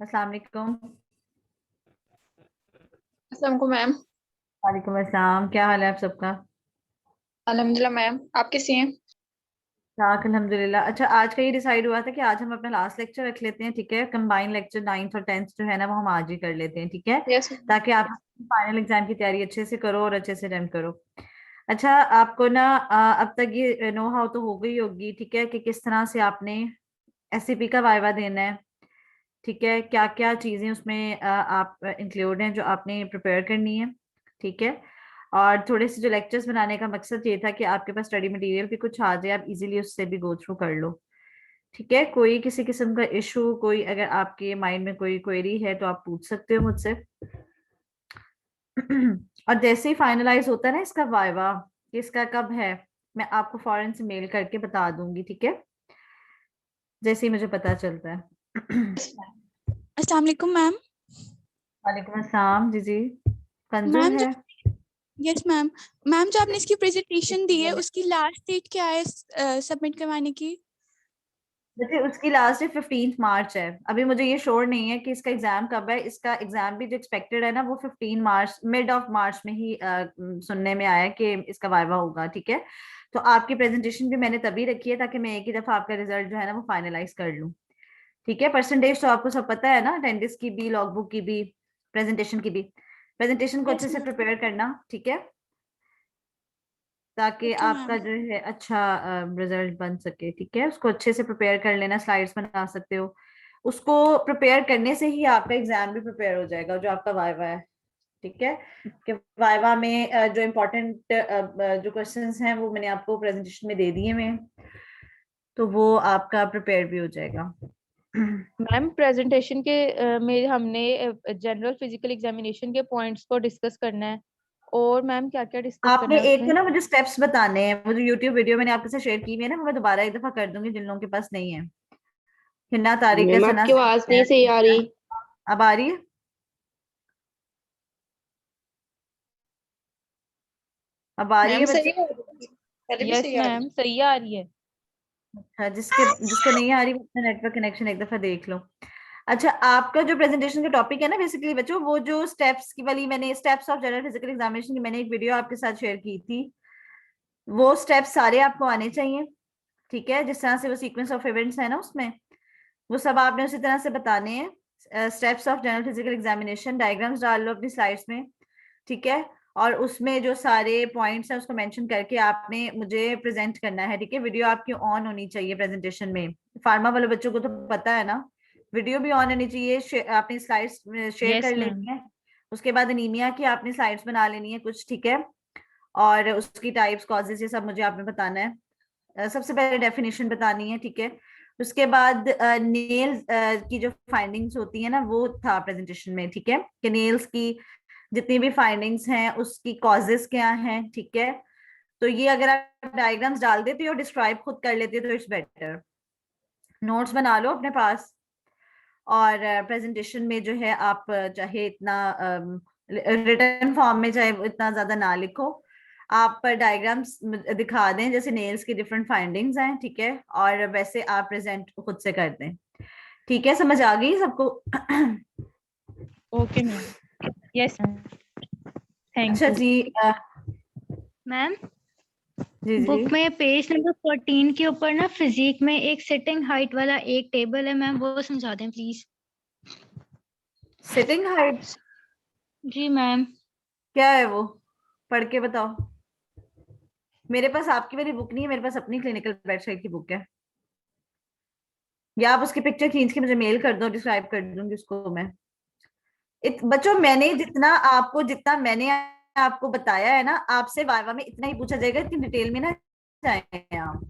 अस्सलाम वालेकुम। अस्सलाम वालेकुम मैम। वालेकुम अस्सलाम। क्या हाल है आप सबका? अल्हम्दुलिल्लाह मैम, आप कैसी हैं? ठाक अल्हम्दुलिल्लाह। अच्छा, आज का ये डिसाइड हुआ था कि आज हम अपना लास्ट लेक्चर रख लेते हैं, ठीक है? कंबाइन लेक्चर 9th और 10th जो है ना वो हम आज ही कर लेते हैं, ठीक है? यस। ताकि आप फाइनल एग्जाम की तैयारी अच्छे से करो और अच्छे से अटेम्प्ट करो। अच्छा, आपको ना अब तक ये नो हाउ तो हो गई होगी, ठीक है, कि किस तरह से आपने एससीपी का वाइवा देना है, ठीक है? क्या क्या चीजें उसमें आप इंक्लूड हैं जो आपने प्रिपेयर करनी है, ठीक है? और थोड़े से जो लेक्चर्स बनाने का मकसद ये था कि आपके पास स्टडी मटेरियल भी कुछ आ जाए, आप इजीली उससे भी गो थ्रू कर लो, ठीक है? कोई किसी किस्म का इशू, कोई अगर आपके माइंड में कोई क्वेरी है तो आप पूछ सकते हो मुझसे। और जैसे ही फाइनलाइज होता है ना इसका वाइवा, कि इसका कब है, मैं आपको फौरन से मेल करके बता दूंगी, ठीक है? जैसे ही मुझे पता चलता है। अस्सलाम वालेकुम मैम। वालेकुम अस्सलाम। जी जी, कंजूल मैम जो है। Yes ma'am. मैम जो आपने इसकी प्रेजेंटेशन दी है उसकी लास्ट डेट क्या है सबमिट करवाने की? देखिए, उसकी लास्ट डेट 15 मार्च है। अभी मुझे ये श्योर नहीं है कि इसका एग्जाम कब है। इसका एग्जाम भी जो एक्सपेक्टेड है ना वो 15 मार्च, मिड ऑफ मार्च में ही सुनने में आया कि इसका वाइवा होगा, ठीक है? तो आपकी प्रेजेंटेशन भी मैंने तभी रखी है ताकि मैं एक ही दफा आपका रिजल्ट जो है ना वो फाइनलाइज कर लूँ, ठीक है? परसेंटेज तो आपको सब पता है ना, अटेंडेंस की भी, लॉग बुक की भी, प्रेजेंटेशन की भी। प्रेजेंटेशन को यस अच्छे से मैम। प्रिपेयर करना, ठीक है, ताकि ओके आपका मैम। जो है अच्छा रिजल्ट बन सके, ठीक है? उसको अच्छे से प्रिपेयर कर लेना, स्लाइड्स बना सकते हो। उसको प्रिपेयर करने से ही आपका एग्जाम भी प्रिपेयर हो जाएगा, जो आपका वाइवा है, ठीक है? कि वाइवा में जो इम्पोर्टेंट जो क्वेश्चंस हैं वो मैंने आपको प्रेजेंटेशन में दे दिए हैं, तो वो आपका प्रिपेयर भी हो जाएगा। मैम प्रेजेंटेशन के में हमने जनरल फिजिकल एग्जामिनेशन के पॉइंट्स को डिस्कस करना है। और मैम क्या क्या डिस्कस करना आपने है एक तो उसमें? ना मुझे स्टेप्स बताने हैं, वो जो यूट्यूब वीडियो मैंने आपके साथ शेयर की हुई है ना वो मैं दोबारा एक दफा कर दूंगी जिन लोगों के पास नहीं है। हिन्ना तारिक है, मैम सना आपकी आवाज नहीं सही आ रही। अब आ रही है? अब आ रही मैम है सही बच्चे? आ रही, पहले भी यस सही आ रही। मैम सही आ रही है। अच्छा, जिसको नहीं आ रही वो अपना नेटवर्क कनेक्शन एक दफा देख लो। अच्छा, आपका जो प्रेजेंटेशन का टॉपिक है ना बेसिकली बच्चों, वो जो स्टेप्स की वाली मैंने steps of general physical examination की मैंने एक वीडियो आपके साथ शेयर की थी, वो स्टेप्स सारे आपको आने चाहिए, ठीक है? जिस तरह से वो सीक्वेंस ऑफ इवेंट्स है ना उसमें, वो सब आपने उसी तरह से बताने हैं। Steps of general physical examination, diagrams डाल लो अपनी स्लाइड्स में, ठीक है? और उसमें जो सारे पॉइंट्स हैं उसको मेंशन करके आपने मुझे प्रेजेंट करना है, ठीक है? वीडियो आपकी ऑन होनी चाहिए प्रेजेंटेशन में। फार्मा वाले बच्चों को तो पता है ना, वीडियो भी ऑन होनी चाहिए। आपने स्लाइड्स शेयर यस कर मैम। लेनी है। उसके बाद अनीमिया की आपने स्लाइड्स बना लेनी है कुछ, ठीक है? और उसकी टाइप्स, कॉजेज, ये सब मुझे आपने बताना है। सबसे पहले डेफिनेशन बतानी है, ठीक है? उसके बाद नेल्स की जो फाइंडिंग्स होती है ना वो था प्रेजेंटेशन में, ठीक है? कि नेल्स की जितनी भी फाइंडिंग्स हैं उसकी कॉजेस क्या हैं, ठीक है? तो ये अगर आप डायग्राम्स डाल देते हो, डिस्क्राइब खुद कर लेते हो तो इट्स बेटर। नोट्स बना लो अपने पास। और प्रेजेंटेशन में जो है आप चाहे इतना रिटर्न फॉर्म में चाहे इतना ज्यादा ना लिखो, आप डायग्राम्स दिखा दें जैसे नेल्स की डिफरेंट फाइंडिंग्स हैं, ठीक है? और वैसे आप प्रेजेंट खुद से कर दें, ठीक है? समझ आ गई सबको? Okay ma'am. Yes ma'am. Thank अच्छा यू जी, मैम जी जी। बुक में पेज नंबर 14 के ऊपर ना फिजिक में एक सिटिंग हाइट वाला एक टेबल है मैम, वो समझा दें प्लीज। सिटिंग हाइट जी मैम। क्या है वो? पढ़ के बताओ। मेरे पास आपकी वाली बुक नहीं है, मेरे पास अपनी क्लिनिकल वेबसाइट की बुक है। या आप उसकी पिक्चर खींच के मुझे मेल कर दो, डिस्क्राइब कर दूंगी उसको मैं। बच्चों, जितना मैंने आपको बताया है ना, आपसे वाइवा में इतना ही पूछा जाएगा, इतनी डिटेल में ना जाएंगे आप।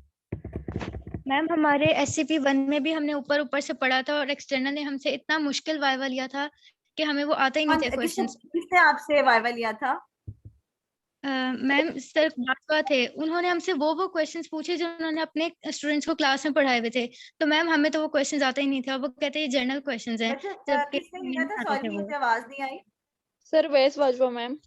मैम हमारे SCP 1 में भी हमने ऊपर ऊपर से पढ़ा था और एक्सटर्नल ने हमसे इतना मुश्किल वाइवा लिया था कि हमें वो आता ही नहीं थे किसने क्वेश्चंस। किसने आपसे वाइवा लिया था? मैम सर बात है, उन्होंने हमसे वो क्वेश्चंस पूछे जो उन्होंने अपने स्टूडेंट्स को क्लास में पढ़ाए हुए थे। तो मैम हमें तो वो क्वेश्चंस आते ही नहीं थे और वो कहते हैं ये जनरल क्वेश्चंस हैं, अच्छा, जबकि किसने हमें लिया नहीं था? आते थे सॉरी, वो। मुझे आवाज नहीं आई। सर वैस बाजवा मैम।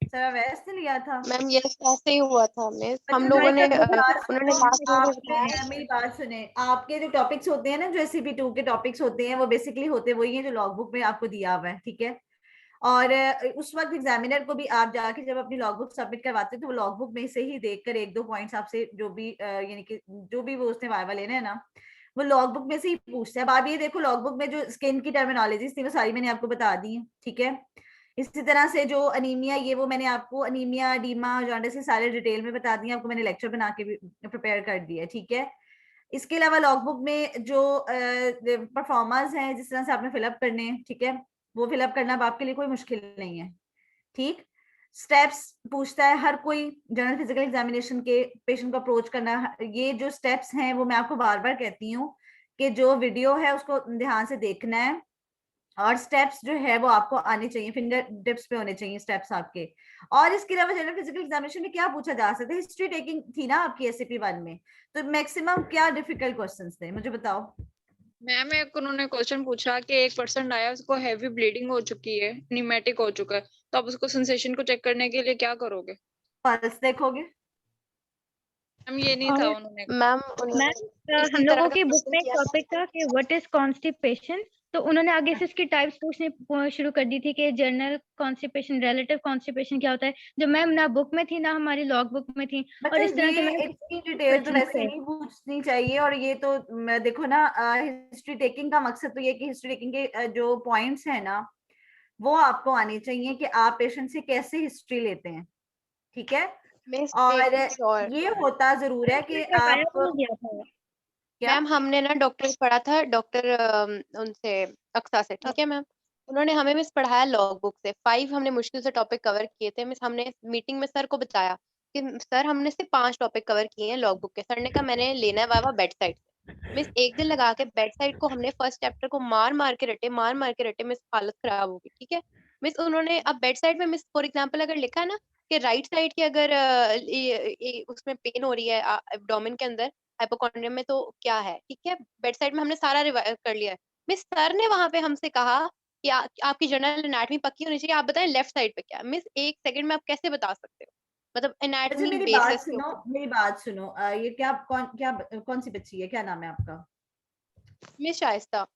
सर अवैस ने लिया था? मैम यस ऐसे ही हुआ था मिस, हम अच्छा, लोगों ने मेरी बात उन्होंने सुनो, लास्ट में बताया। मेरी बात सुने, आपके जो टॉपिक्स होते हैं ना, जो SCP2 के टॉपिक्स होते हैं, वो बेसिकली होते वही हैं जो लॉगबुक में आपको दिया हुआ है, ठीक है। और उस वक्त एग्जामिनर को भी आप जाके जब अपनी लॉगबुक सबमिट करवाते हैं तो वो लॉगबुक में से ही देखकर एक दो पॉइंट्स आपसे जो भी यानी कि जो भी वो उसने वाइवा लेना है ना, वो लॉगबुक में से ही पूछते हैं। अब आप ये देखो, लॉगबुक में जो स्किन की टर्मिनोलॉजीज थी वो सारी मैंने आपको बता दी है, ठीक है। इसी तरह से जो अनीमिया, ये वो मैंने आपको अनीमिया, एडीमा, जॉन्डिस के सारे डिटेल में बता दिए, आपको मैंने लेक्चर बना के भी प्रिपेयर कर दिया, ठीक है। इसके अलावा लॉगबुक में जो परफॉर्मर्स हैं जिस तरह से आपने फिलअप करने हैं, ठीक है, वो फिलअप करना अब आपके लिए कोई मुश्किल नहीं है, ठीक। स्टेप्स पूछता है हर कोई जनरल फिजिकल एग्जामिनेशन के, पेशेंट को अप्रोच करना, ये जो स्टेप्स हैं वो मैं आपको बार बार कहती हूँ कि जो वीडियो है उसको ध्यान से देखना है, और स्टेप्स जो है वो आपको आने चाहिए, फिंगर टिप्स पे होने चाहिए स्टेप्स आपके। और इसके अलावा जनरल फिजिकल एग्जामिनेशन में क्या पूछा जा सकता है, हिस्ट्री टेकिंग थी ना आपकी SCP1 में, तो मैक्सिमम क्या डिफिकल्ट क्वेश्चंस थे, मुझे बताओ। मैम एक उन्होंने क्वेश्चन पूछा कि एक पर्सन आया, उसको हैवी ब्लीडिंग हो चुकी है, निमेटिक हो चुका है, तो आप उसको सेंसेशन को चेक करने के लिए क्या करोगे? पल्स देखोगे? मैम ये नहीं था उन्होंने। मैम उन्होंने मैम इसी हम तरह लोगों का की बुक क्वेश्चन में एक किया था। टॉपिक था कि व्हाट इज कॉन्स्टिपेशन, तो उन्होंने आगे से इसकी टाइप्स पूछने शुरू कर दी थी कि जनरल कॉन्स्टिपेशन, रिलेटिव कॉन्स्टिपेशन क्या होता है, जो मैम ना बुक में थी ना हमारी लॉग बुक में थी। और इस तरह के ये मैम इतनी डिटेल तो क्वेश्चन वैसे थे। नहीं पूछनी चाहिए, और ये तो देखो ना, हिस्ट्री टेकिंग का मकसद तो ये कि हिस्ट्री टेकिंग के जो पॉइंट्स है ना वो आपको आने चाहिए कि आप पेशेंट से कैसे हिस्ट्री लेते हैं, ठीक है। मिस और एक श्योर ये होता जरूर है कि बताया आप भी नहीं गया था। क्या, मैम हमने ना डॉक्टर पढ़ा था, डॉक्टर उनसे अक्सा से, ठीक है मैम। उन्होंने हमें मिस पढ़ाया लॉग बुक से 5 हमने मुश्किल से टॉपिक कवर किए थे मिस। हमने मीटिंग में सर को बताया कि सर हमने सिर्फ 5 टॉपिक कवर किए हैं लॉग बुक के। सर ने कहा मैंने लेना है वावा बेड साइड से। मिस एक दिन लगा के बेड साइड को हमने फर्स्ट चैप्टर को मार मार के रटे मिस, हालत खराब हो गई, ठीक है। मिस उन्होंने अब बेड साइड में मिस फॉर एग्जाम्पल अगर लिखा है ना कि राइट साइड की अगर उसमें पेन हो रही है एब्डोमेन के अंदर हाइपोकॉन्ड्रियम में, तो क्या है, ठीक है। बेड साइड में हमने सारा रिवाइज कर लिया है। मिस सर ने वहां पे हमसे कहा कि आपकी जनरल एनाटमी पक्की होनी चाहिए, आप बताएं लेफ्ट साइड पे क्या है। मिस एक सेकंड में आप कैसे बता सकते हो, मतलब अच्छा एनाटमी मेरी बात बेसिस के सुनो, ऊपर। मेरी बात सुनो, ये कौन सी बच्ची है, क्या नाम है आपका? मिस शाइस्ता।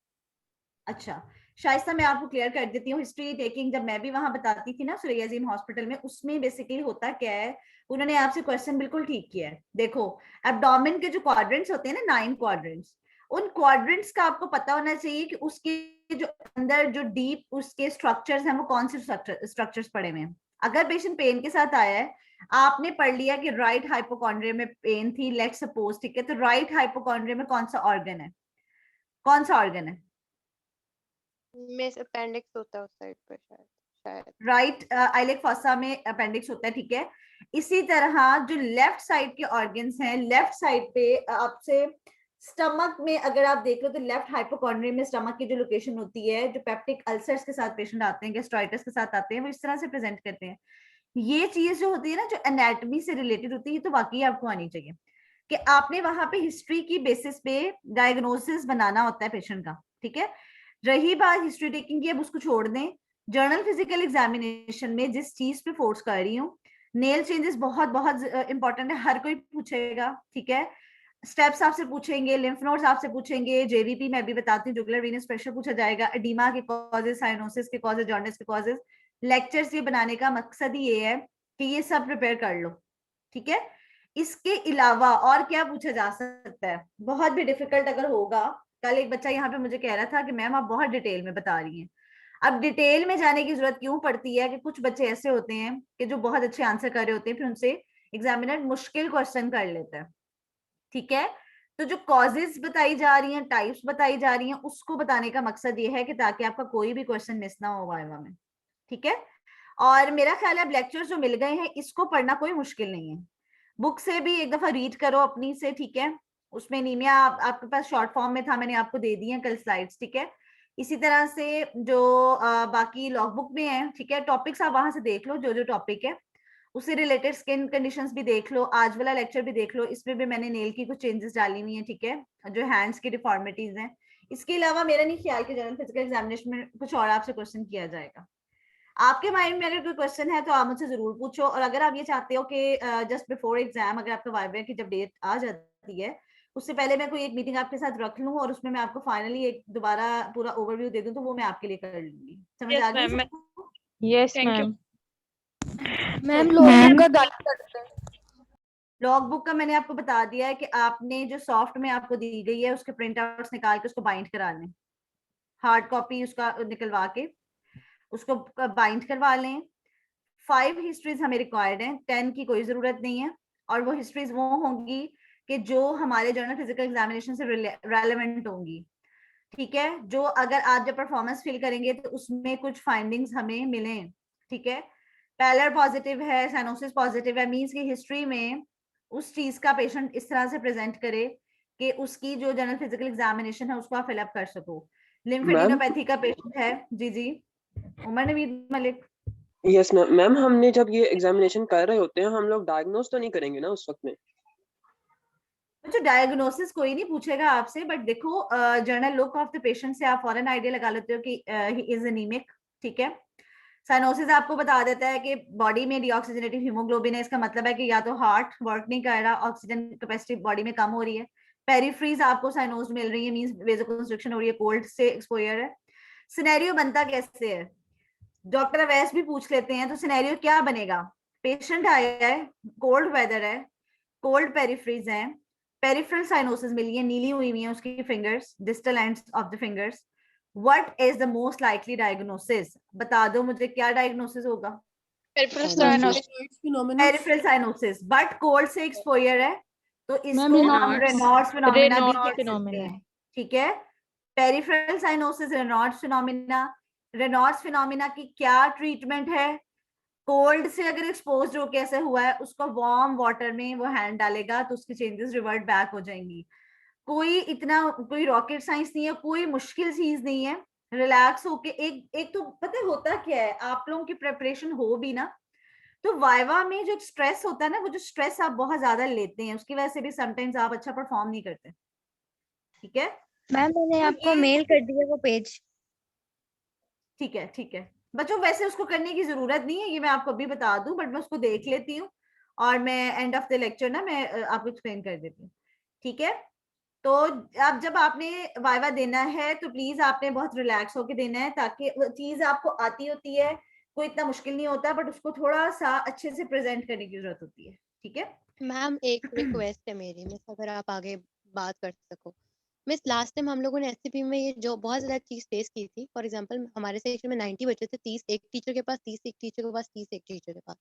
अच्छा, शाइस्ता, मैं आपको क्लियर कर देती हूँ। हिस्ट्री टेकिंग जब मैं भी वहां बताती थी ना सुरैया अजीम हॉस्पिटल में, उसमें बेसिकली होता क्या है, उन्होंने आपसे क्वेश्चन बिल्कुल ठीक किया है। देखो, एब्डोमेन के जो क्वाड्रेंट्स होते हैं ना, 9 क्वाड्रेंट्स, उन क्वाड्रेंट्स का आपको पता होना चाहिए कि उसके जो अंदर जो डीप उसके स्ट्रक्चर्स हैं वो कौन से स्ट्रक्चर्स पड़े हुए हैं। अगर पेशेंट पेन के साथ आया है, आपने पढ़ लिया कि राइट हाइपोकॉन्ड्रियम में पेन थी, लेट सपोज, ठीक है, तो राइट हाइपोकॉन्ड्रियम में कौन सा ऑर्गन है, कौन सा ऑर्गन है? मिस अपेंडिक्स होता है उस साइड पे शायद, शायद राइट आइलेक फॉसा में अपेंडिक्स होता है, ठीक है। इसी तरह जो लेफ्ट साइड के ऑर्गन्स हैं, लेफ्ट साइड पे आपसे स्टमक में अगर आप देख लो तो लेफ्ट हाइपोकॉन्ड्रियम में स्टमक की जो लोकेशन होती है, जो पेप्टिक अल्सर्स के साथ पेशेंट आते हैं, गैस्ट्राइटिस के साथ आते हैं, वो इस तरह से प्रेजेंट करते हैं। ये चीज जो होती है ना, जो एनाटॉमी से रिलेटेड होती है, तो वाकई आपको आनी चाहिए कि आपने वहां पे हिस्ट्री की बेसिस पे डायग्नोसिस बनाना होता है पेशेंट का, ठीक है। रही बात हिस्ट्री टेकिंग की, अब उसको छोड़ दें। जर्नल फिजिकल एग्जामिनेशन में जिस चीज पे फोर्स कर रही हूँ, नेल चेंजेस बहुत बहुत इंपॉर्टेंट है, हर कोई पूछेगा, ठीक है। स्टेप्स आपसे पूछेंगे, लिम्फ नोड्स आपसे पूछेंगे, जेवीपी मैं भी बताती हूँ, जुगुलर वेनस प्रेशर पूछा जाएगा, एडीमा के कॉजेज, साइनोसिस के कॉजेज, जॉन्डिस के कॉजेज। लेक्चर्स ये बनाने का मकसद ही ये है कि ये सब प्रिपेयर कर लो, ठीक है। इसके अलावा और क्या पूछा जा सकता है, बहुत भी डिफिकल्ट अगर होगा, कल एक बच्चा यहाँ पे मुझे कह रहा था कि मैम आप बहुत डिटेल में बता रही हैं। अब डिटेल में जाने की जरूरत क्यों पड़ती है कि कुछ बच्चे ऐसे होते हैं कि जो बहुत अच्छे आंसर कर रहे होते हैं, फिर उनसे एग्जामिनर मुश्किल क्वेश्चन कर लेता है, ठीक है। तो जो कॉजेज बताई जा रही हैं, टाइप्स बताई जा रही हैं, उसको बताने का मकसद ये है कि ताकि आपका कोई भी क्वेश्चन मिस ना हो वाइवा में, ठीक है। और मेरा ख्याल है अब लेक्चर्स जो मिल गए हैं, इसको पढ़ना कोई मुश्किल नहीं है। बुक से भी एक दफा रीड करो अपनी से, ठीक है। उसमें एनीमिया आपके पास शॉर्ट फॉर्म में था, मैंने आपको दे दी है कल स्लाइड्स, ठीक है। इसी तरह से जो बाकी लॉग बुक में है, ठीक है, टॉपिक्स आप वहां से देख लो, जो जो टॉपिक है उससे रिलेटेड स्किन कंडीशंस भी देख लो, आज वाला लेक्चर भी देख लो, इसमें भी मैंने नेल की कुछ चेंजेस डाली हुई है, ठीक है, जो हैंड्स की डिफॉर्मिटीज हैं। इसके अलावा मेरा नहीं ख्याल कि जनरल फिजिकल एग्जामिनेशन में कुछ और आपसे क्वेश्चन किया जाएगा। आपके माइंड में अगर कोई क्वेश्चन है तो आप मुझसे जरूर पूछो, और अगर आप ये चाहते हो कि जस्ट बिफोर एग्जाम अगर आपका वाइवा की जब डेट आ जाती है उससे पहले मैं कोई एक मीटिंग आपके साथ रख लूं और उसमें मैं आपको फाइनली एक दोबारा पूरा ओवरव्यू दे दूं, तो वो मैं आपके लिए कर लूंगी। समझ Yes, आ गई ma'am. सबको? Yes Thank you. Ma'am. Ma'am ma'am लोग का गाइड करते हैं। लॉग बुक का मैंने आपको बता दिया है कि आपने जो सॉफ्ट में आपको दी गई है उसके प्रिंट आउट्स निकाल के उसको बाइंड करा लें, हार्ड कॉपी उसका निकलवा के उसको बाइंड करवा लें। 5 हिस्ट्रीज हमें रिक्वायर्ड हैं, 10 की कोई जरूरत नहीं है। और वो हिस्ट्रीज वो होंगी कि जो हमारे जर्नल फिजिकल एग्जामिनेशन से रेलेवेंट होंगी, ठीक है। जो अगर आप जब परफॉर्मेंस फिल करेंगे तो उसमें कुछ फाइंडिंग्स हमें मिलें, ठीक है। पैलर पॉजिटिव है, साइनोसिस पॉजिटिव है, मींस की हिस्ट्री में उस चीज का पेशेंट इस तरह से प्रेजेंट करे कि उसकी जो जनरल फिजिकल एग्जामिनेशन है उसको आप फिलअप कर सको। लिम्फेडिनोपैथी का पेशेंट है। जी जी, Umar Naveed Malik. Yes ma'am. Ma'am हमने जब ये एग्जामिनेशन कर रहे होते हैं हम लोग डायग्नोस तो नहीं करेंगे ना उस वक्त में? जो डायग्नोसिस कोई नहीं पूछेगा आपसे, बट देखो journal look of the patient से आप फॉरन आइडिया लगा लेते हो कि ही इज एनीमिक, ठीक है। साइनोसिस आपको बता देता है कि बॉडी में डीऑक्सीजनेटिव हीमोग्लोबिन है, इसका मतलब है कि या तो हार्ट वर्क नहीं कर रहा, ऑक्सीजन कैपेसिटी बॉडी में कम हो रही है। पेरिफ्रीज आपको साइनोज मिल रही है, मींस वेजोकंस्ट्रिक्शन हो रही है, कोल्ड से एक्सपोजर है। सिनेरियो बनता कैसे है, डॉक्टर अवैस भी पूछ लेते हैं, तो सिनेरियो क्या बनेगा? पेशेंट आया है, कोल्ड वेदर है, कोल्ड पेरिफ्रीज है, पेरिफेरल साइनोसिस मिली है, नीली हुई हुई है उसकी fingers, distal ends of the fingers. What is the most likely diagnosis? बता दो मुझे, क्या डायग्नोसिस होगा? Peripheral Cyanosis. cyanosis. Peripheral cyanosis, but cold से एक्सपोजर है, तो मैम इसको हम Raynaud's. रेनॉल्ड्स फिनोमेना भी रेनॉल्ड्स कह सकते फिनोमेना। हैं, ठीक है। Peripheral cyanosis, Reynolds phenomena. Reynolds phenomena की क्या ट्रीटमेंट है? कोल्ड से अगर एक्सपोज हो कैसे हुआ है उसको वार्म वाटर में वो हैंड डालेगा तो उसकी चेंजेस रिवर्ट बैक हो जाएंगी। कोई रॉकेट साइंस नहीं है, कोई मुश्किल चीज नहीं है। रिलैक्स होके एक तो पता होता क्या है, आप लोगों की प्रिपरेशन हो भी ना तो वाइवा में जो स्ट्रेस होता है ना, वो जो स्ट्रेस आप बहुत ज्यादा लेते हैं उसकी वजह से भी समटाइम्स आप अच्छा परफॉर्म नहीं करते, ठीक है। मैम मैंने तो आपको ये मेल कर दिया वो पेज। ठीक है, ठीक है बच्चों, वैसे उसको करने की जरूरत नहीं है, ये मैं आपको अभी बता दूं, बट मैं उसको देख लेती हूँ और मैं एंड ऑफ द लेक्चर ना मैं आपको एक्सप्लेन कर देती हूँ, ठीक है। तो अब जब आपने वाइवा देना है तो प्लीज आपने बहुत रिलैक्स होके देना है, ताकि वो चीज आपको आती होती है, कोई इतना मुश्किल नहीं होता, बट उसको थोड़ा सा अच्छे से प्रेजेंट करने की जरूरत होती है, ठीक है। मैम एक रिक्वेस्ट है मेरी मिस, अगर आप आगे बात कर सको। मिस लास्ट टाइम हम लोगों ने एससीपी में ये जो बहुत ज्यादा चीज फेस की थी, फॉर एग्जांपल हमारे सेक्शन में 90 बच्चे थे, 30 एक टीचर के पास, 30 एक टीचर के पास, 30 एक टीचर के पास,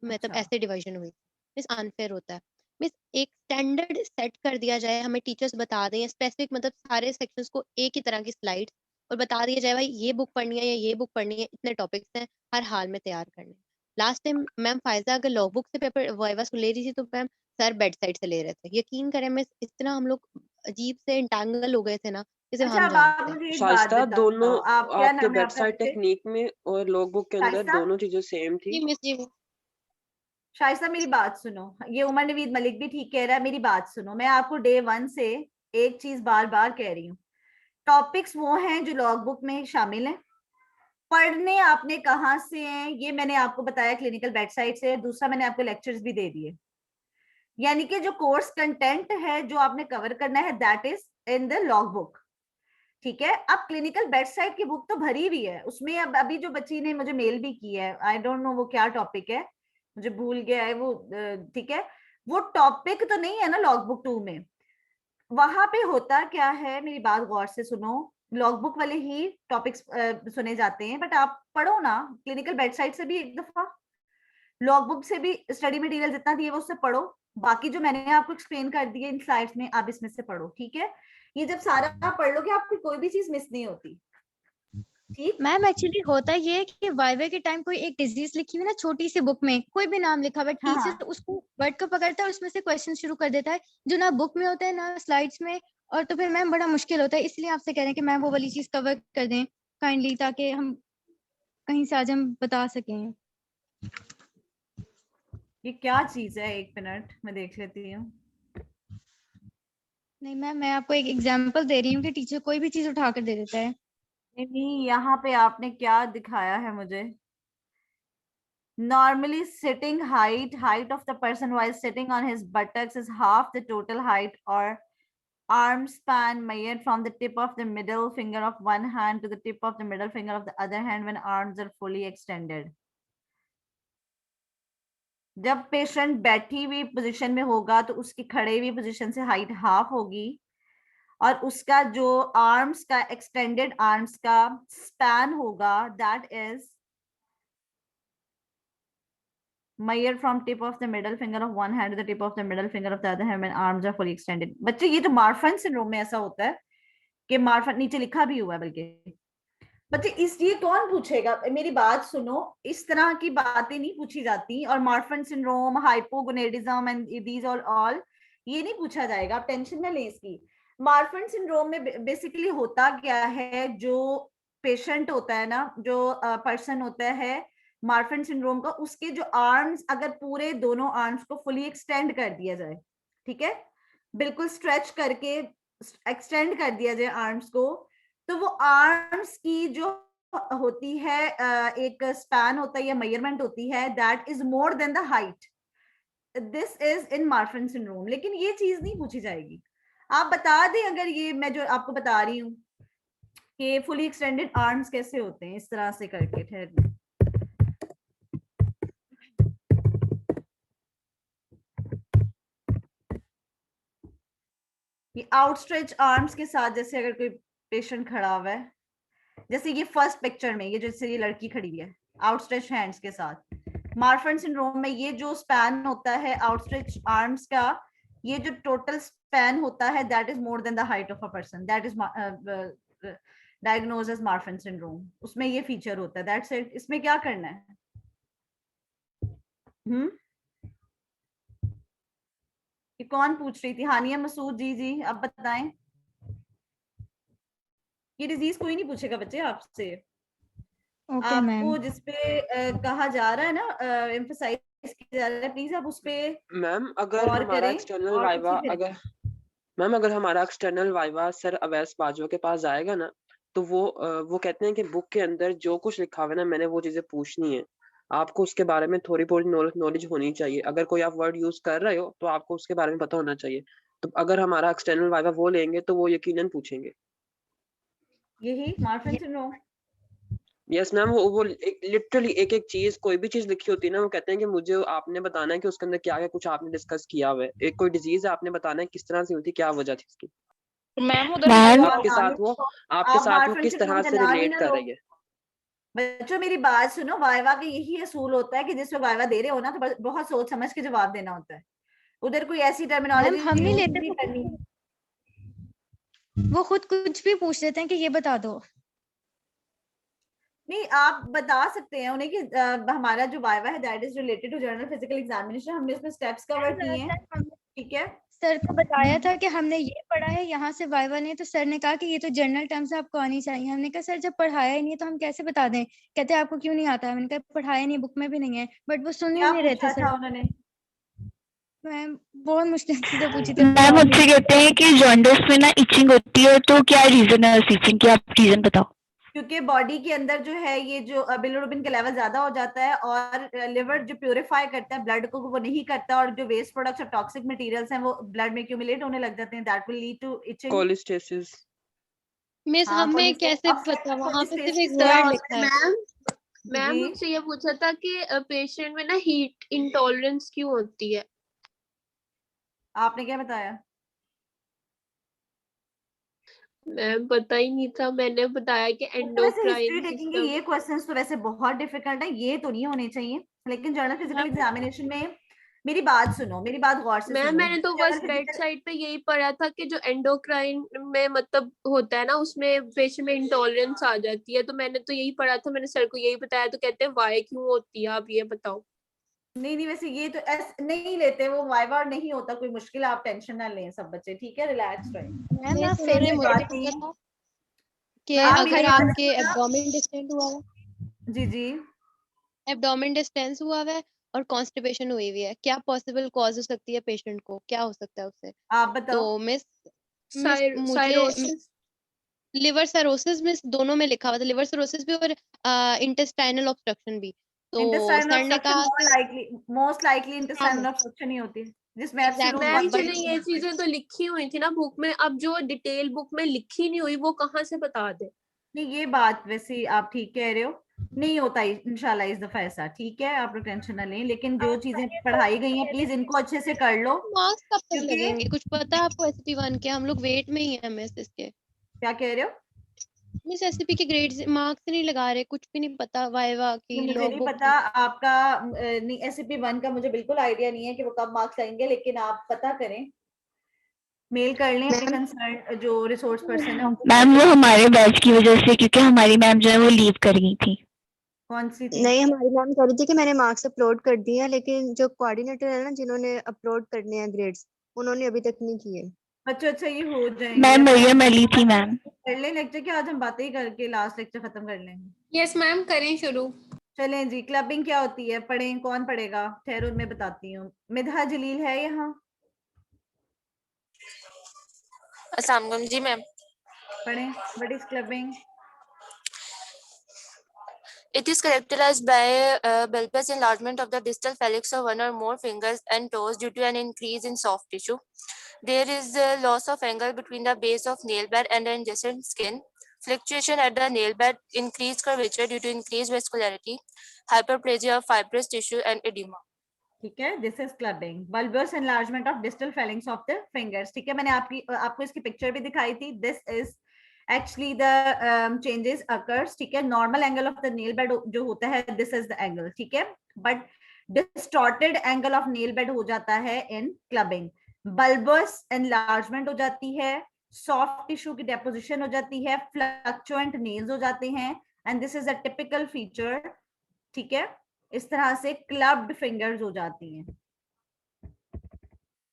मतलब अच्छा। ऐसे डिवीजन हुई। मिस अनफेयर होता है। मिस एक स्टैंडर्ड सेट कर दिया जाए, हमें टीचर्स बता दें स्पेसिफिक, मतलब सारे सेक्शंस को एक ही तरह की स्लाइड, और बता दिया जाए भाई ये बुक पढ़नी है या ये बुक पढ़नी है, इतने टॉपिक्स हैं हर हाल में तैयार करने। लास्ट टाइम मैम फायजा अगर लॉग बुक से पेपर वाइवा ले रही थी तो मैम सर बेड साइड से ले रहे थे। यकीन करें मिस, इतना हम लोग अजीब से इंटेंगल हो गए थे ना, जिसे अच्छा हम अब आप जानते हैं। मुझे एक बात शाइस्ता दोनों बताओ, आप क्या आपके नाम है आपका वेबसाइट वैसे? टेक्निक में और लॉग बुक के अंदर शाइस्ता, दोनों चीजें सेम थी। जी मिस जी। शाइस्ता मेरी बात सुनो, ये उमर नवीद मलिक भी ठीक कह रहा है, मेरी बात सुनो। मैं आपको डे 1 से एक चीज बार बार कह रही हूँ, टॉपिक्स वो हैं जो लॉग बुक में शामिल हैं, पढ़ने आपने कहाँ से हैं ये मैंने आपको बताया क्लिनिकल वेबसाइट से, दूसरा मैंने आपको लेक्चर्स भी दे दिए। यानी कि जो कोर्स कंटेंट है जो आपने कवर करना है that is in the log book, ठीक है। अब क्लिनिकल वेबसाइट की बुक तो भरी हुई है, उसमें अब अभी जो बच्ची ने मुझे मेल भी की है, आई डोंट नो वो क्या टॉपिक है, मुझे भूल गया है वो, ठीक है। वो टॉपिक तो नहीं है ना लॉग बुक 2 में। वहां पे होता क्या है, मेरी बात गौर से सुनो, लॉग बुक वाले ही टॉपिक्स सुने जाते हैं, बट आप पढ़ो ना क्लिनिकल वेबसाइट से भी एक दफा, लॉग बुक से भी स्टडी मटेरियल जितना दिए वो उससे पढ़ो, बाकी जो मैंने आपको एक्सप्लेन कर दिए इन स्लाइड्स में आप इसमें से पढ़ो, ठीक है। ये जब सारा आप पढ़ लोगे आपकी कोई भी चीज मिस नहीं होती, ठीक। मैम एक्चुअली होता ये है कि वाइवा के टाइम कोई एक डिजीज लिखी हुई ना छोटी सी बुक में, कोई भी नाम लिखा हुआ, हाँ टीचर हाँ, उसको वर्ड को पकड़ता है और उसमें से क्वेश्चन शुरू कर देता है जो ना बुक में होता है ना स्लाइड्स में, और तो फिर मैम बड़ा मुश्किल होता है। इसलिए आपसे कह रहे हैं कि मैम वो वाली चीज कवर कर दें काइंडली, ताकि हम कहीं से आज हम बता सकें। ये क्या चीज है, एक मिनट मैं देख लेती हूँ। नहीं मैम, मैं आपको एक एग्जांपल दे रही हूँ कि टीचर कोई भी चीज उठा कर दे देता है। नहीं, यहाँ पे आपने क्या दिखाया है मुझे? Normally sitting height of the person while sitting on his buttocks is half the total height or arm span measured from the tip of the middle finger of one hand to the tip of the middle finger of the other hand when arms are fully extended. जब patient बैठी हुई position में होगा तो उसकी खड़े हुई position से हाइट हाफ होगी और उसका जो आर्म्स का एक्सटेंडेड आर्म्स का स्पैन होगा that is measured from tip of the middle finger of one hand to the tip of the middle finger of the other hand when arms are fully extended. बच्चे ये तो Marfan syndrome में ऐसा होता है कि Marfan नीचे लिखा भी हुआ है बल्कि बच्चे इसलिए कौन पूछेगा? मेरी बात सुनो, इस तरह की बातें नहीं पूछी जाती और Marfan syndrome, hypogonadism and these all ये नहीं पूछा जाएगा, आप टेंशन ना लें इसकी। मार्फन सिंड्रोम में बेसिकली होता क्या है, जो पेशेंट होता है ना, जो पर्सन होता है मार्फन सिंड्रोम का, उसके जो आर्म्स अगर पूरे दोनों आर्म्स को फुली एक्सटेंड कर दिया जाए, ठीक है, बिल्कुल स्ट्रेच करके एक्सटेंड कर दिया जाए आर्म्स को, तो वो आर्म्स की जो होती है एक स्पैन होता है या मेजरमेंट होती है that is more than the height, this is in Marfan syndrome. लेकिन ये चीज नहीं पूछी जाएगी। आप बता दें अगर ये मैं जो आपको बता रही हूँ कि फुली एक्सटेंडेड आर्म्स कैसे होते हैं, इस तरह से करके ठहर ये आउटस्ट्रेच आर्म्स के साथ, जैसे अगर कोई पेशेंट खड़ा हुआ है, जैसे ये फर्स्ट पिक्चर में ये जैसे ये लड़की खड़ी हुई है आउटस्ट्रेच हैंड्स के साथ, मार्फन सिंड्रोम में ये जो स्पैन होता है आउटस्ट्रेच आर्म्स का, ये जो टोटल स्पैन होता है that is more than the height of a person, that is diagnosed as Marfan syndrome. उसमें ये फीचर होता है, दैट्स इट। इसमें क्या करना है? ये कौन पूछ रही थी? हानिया मसूद जी, जी अब बताएं। ये डिजीज कोई नहीं पूछेगा बच्चे आपसे। Okay ma'am. आपको जिसपे कहा जा रहा है ना, एम्फसाइज किया जा रहा है, प्लीज आप उसपे मैम अगर और हमारा करें एक्सटर्नल और वाइवा उसी पे अगर हमारा external viva sir Awais Bajwa के पास जाएगा ना, तो वो कहते हैं कि बुक के अंदर जो कुछ लिखा हुआ है ना, मैंने वो चीजें पूछनी है। आपको उसके बारे में थोड़ी बहुत नॉलेज होनी चाहिए। अगर कोई आप वर्ड यूज कर रहे हो तो आपको उसके बारे में पता होना चाहिए। तो अगर हमारा एक्सटर्नल वाइवा वो लेंगे तो वो यकीनन पूछेंगे। यही मार्फन सिंड्रोम। यस मैम, वो लिटरली एक एक चीज, कोई भी चीज लिखी होती है ना, वो कहते हैं कि मुझे आपने बताना है कि उसके अंदर क्या है, कुछ आपने डिस्कस किया हुआ है। एक कोई डिजीज है, आपने बताना है किस तरह से हुई थी, क्या वजह थी उसकी, मैम उधर आपके साथ वो मार्फन किस सिंड्रोम तरह का से नाम ही रिलेट ना कर लो। रही है। बच्चों मेरी बात सुनो, वाइवा का यही असूल होता है कि जिसमें वाइवा दे रहे हो ना, तो बहुत सोच समझ के जवाब देना होता है। उधर कोई ऐसी टर्मिनोलॉजी हम नहीं यूज लेते नहीं तो करनी। वो खुद कुछ भी पूछ लेते हैं कि ये बता दो। नहीं, आप बता सकते हैं उन्हें कि हमारा जो वाइवा है that is related to general physical examination, हमने उसमें स्टेप्स कवर किए हैं, ठीक है। सर को बताया था कि हमने ये पढ़ा है, यहाँ से वाइवा ने, तो सर ने कहा कि ये तो जनरल टर्म्स आपको आनी चाहिए। हमने कहा सर जब पढ़ाया ही नहीं है तो हम कैसे बता दें? कहते आपको क्यों नहीं आता है? मैंने कहा पढ़ाया नहीं, बुक में भी नहीं है, बट वो सुन ही क्या नहीं रहे थे पूछा था सर। उन्होंने? मैम बहुत मुश्किल चीजें पूछी थी। मैम मुझसे कहते हैं कि जॉन्डिस में ना इचिंग होती है, तो क्या रीजन है उस इचिंग की, आप रीजन बताओ। क्योंकि बॉडी के अंदर जो है ये जो बिलिरुबिन का लेवल ज्यादा हो जाता है और लिवर जो प्यूरिफाई करता है ब्लड को वो नहीं करता, और जो वेस्ट प्रोडक्ट्स और टॉक्सिक मटेरियल्स हैं वो ब्लड में एक्यूमुलेट होने लग जाते हैं, that will lead to itching. Cholestasis. Miss हाँ, हमें कैसे पता? वहां पे सिर्फ एक वर्ड लिखा है। मैम मुझसे ये पूछा था कि पेशेंट में ना हीट इंटॉलरेंस क्यों होती है? आपने क्या बताया? मैम पता ही नहीं था, मैंने बताया कि वैसे एंडोक्राइन हिस्ट्री टेकिंग के सिस्टम। ये क्वेश्चंस तो वैसे बहुत डिफिकल्ट है, ये तो नहीं होने चाहिए, लेकिन जर्नल फिजिकल एग्जामिनेशन में मेरी बात सुनो, मेरी बात गौर से मैम सुनो। मैंने तो बस बेड साइड पे यही पढ़ा था कि जो एंडोक्राइन में मतलब होता है ना, उसमें पेशेंट में इंटॉलरेंस आ जाती है, तो मैंने तो यही पढ़ा था, मैंने सर को यही बताया, तो कहते हैं वाई क्यों होती है, आप ये बताओ। नहीं नहीं, वैसे ये तो नहीं लेते वो वाइवा, और नहीं होता कोई मुश्किल, आप टेंशन ना लें सब बच्चे, ठीक है, रिलैक्स रहें। मैम उन्होंने मुझे भी पूछा था कि अगर आपके एब्डोमेन डिस्टेंस हुआ है, जी जी, एब्डोमेन डिस्टेंस हुआ है और कॉन्स्टिपेशन हुई हुई है, क्या पॉसिबल कॉज हो सकती है पेशेंट को, क्या हो सकता है उससे? आप बताओ। तो मिस मुझे साइरोसिस। लिवर सरोसिस में दोनों में लिखा हुआ था, लिवर सरोसिस भी और इंटेस्टाइनल ऑब्स्ट्रक्शन भी। तो इंटेस्टाइनल सर ने ऑब्स्ट्रक्शन कहा मोस्ट लाइकली इंटेस्टाइनल ऑब्स्ट्रक्शन ही होती है, जिसमें एब्सोल्यूट Exactly, मैम but चले ये चीजें तो लिखी हुई थी ना बुक में, अब जो डिटेल बुक में लिखी नहीं हुई वो कहाँ से बता दे। नहीं, ये बात वैसे आप ठीक कह रहे हो, नहीं होता इंशाल्लाह इस दफा ऐसा, ठीक है, आप लोग टेंशन ना लें, लेकिन जो चीजें पढ़ाई गई हैं प्लीज इनको अच्छे से कर लो। मार्क्स कब तक क्योंकि लगेंगे, कुछ पता है आपको? SCP-1 के हम लोग वेट में ही हैं मिस इसके। क्या कह रहे हो? मिस SCP के ग्रेड्स मार्क्स नहीं लगा रहे, कुछ भी नहीं पता वाइवा की मुझे लॉग नहीं बुक पता आपका नहीं, SCP-1 का मुझे बिल्कुल आइडिया नहीं है कि वो कब मार्क्स आएंगे, लेकिन आप पता करें, मेल कर लें अपने कंसर्न जो रिसोर्स पर्सन है उनको। मैम वो हमारे बैच की वजह से, क्योंकि हमारी मैम जो है वो लीव कर गई थी। कौन सी थी? नहीं, हमारी मैम कह रही थी कि मैंने मार्क्स अपलोड कर दिए हैं, लेकिन जो कोऑर्डिनेटर है ना जिन्होंने अपलोड करने हैं ग्रेड्स, उन्होंने अभी तक नहीं किए। अच्छा, ये हो जाएंगे। मैम अपना मरियम अली थी मैम। कर लें लेक्चर के, आज हम बातें ही करके लास्ट लेक्चर खत्म कर लेंगे। यस मैम, करें शुरू। चलें जी, क्लबिंग क्या होती है पढ़ें, कौन पढ़ेगा? ठहरो मैं बताती हूँ। मिधा जलील है यहाँ? अस्सलाम वालेकुम जी मैम। पढ़ें, what is clubbing? It is characterized by bulbous enlargement of the distal phalanx of one or more fingers and toes due to an increase in soft tissue. There is loss of angle between the base of nail bed and the adjacent skin, fluctuation at the nail bed, increased curvature due to increased vascularity, hyperplasia of fibrous tissue and edema. ठीक है, this is clubbing, bulbous enlargement of distal phalanges of the fingers. ठीक है, मैंने आपको इसकी picture भी दिखाई थी। This is actually the changes occurs, ठीक है, normal angle of the nail bed जो होता है दिस इज द एंगल, ठीक है, but distorted angle of nail bed हो जाता है इन क्लबिंग। बल्बस एनलार्जमेंट हो जाती है, सॉफ्ट टिश्यू की डेपोजिशन हो जाती है, फ्लक्चुएंट नेल्स हो जाते हैं, and this is a typical feature, ठीक है, इस तरह से क्लब्ड फिंगर्स हो जाती हैं।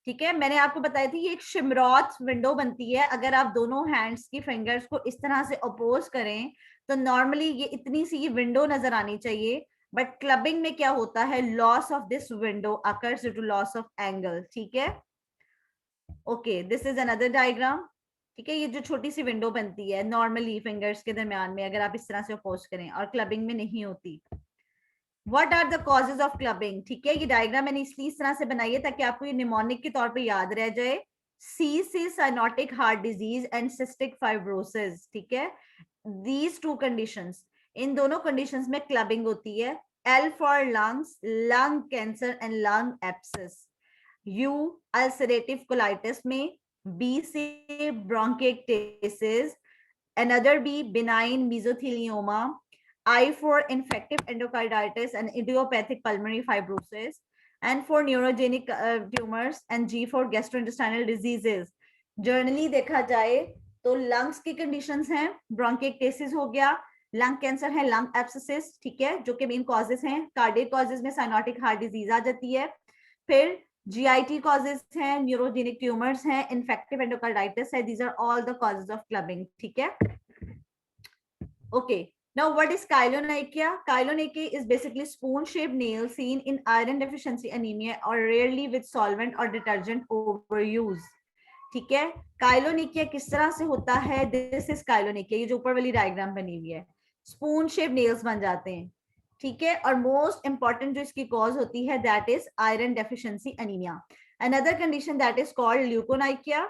ठीक है, मैंने आपको बताई थी ये एक शिमरॉथ विंडो बनती है, अगर आप दोनों हैंड्स की फिंगर्स को इस तरह से अपोज करें तो नॉर्मली ये इतनी सी विंडो नजर आनी चाहिए, बट क्लबिंग में क्या होता है, loss of this window occurs due to loss of angle. ठीक है, okay, this is another diagram. ठीक है, ये जो छोटी सी विंडो बनती है नॉर्मली फिंगर्स के दरमियान में, अगर आप इस तरह से अपोज करें, और क्लबिंग में नहीं होती। What are the causes of clubbing? ठीक है, ये डायग्राम मैंने इसलिए इस तरह से बनाई है ताकि आपको ये निमोनिक के तौर पे याद रह जाए। C से cyanotic heart disease and cystic fibrosis, ठीक है, these two conditions, इन दोनों कंडीशंस में क्लबिंग होती है। L for lungs, lung cancer and lung abscess. U ulcerative colitis में, B से bronchiectasis, another B benign mesothelioma, I for infective endocarditis and idiopathic pulmonary fibrosis, and for neurogenic tumors, and G for gastrointestinal diseases. Generally देखा जाए तो lungs की conditions हैं, bronchiectasis हो गया, lung cancer है, lung abscesses, ठीक है, जो कि main causes हैं। cardiac causes में cyanotic heart disease आ जाती है, फिर GIT causes हैं, neurogenic tumors हैं, infective endocarditis है, these are all the causes of clubbing, ठीक है। Okay. Now, what is chylonychia? Chylonychia is basically spoon-shaped nail seen in iron deficiency anemia or rarely with solvent or detergent overuse. ठीक है, chylonychia किस तरह से होता है? This is chylonychia, ये जो ऊपर वाली डायग्राम बनी हुई है, spoon-shaped nails बन जाते हैं, ठीक है, और most important जो इसकी cause होती है that is iron deficiency anemia. Another condition that is called leukonychia.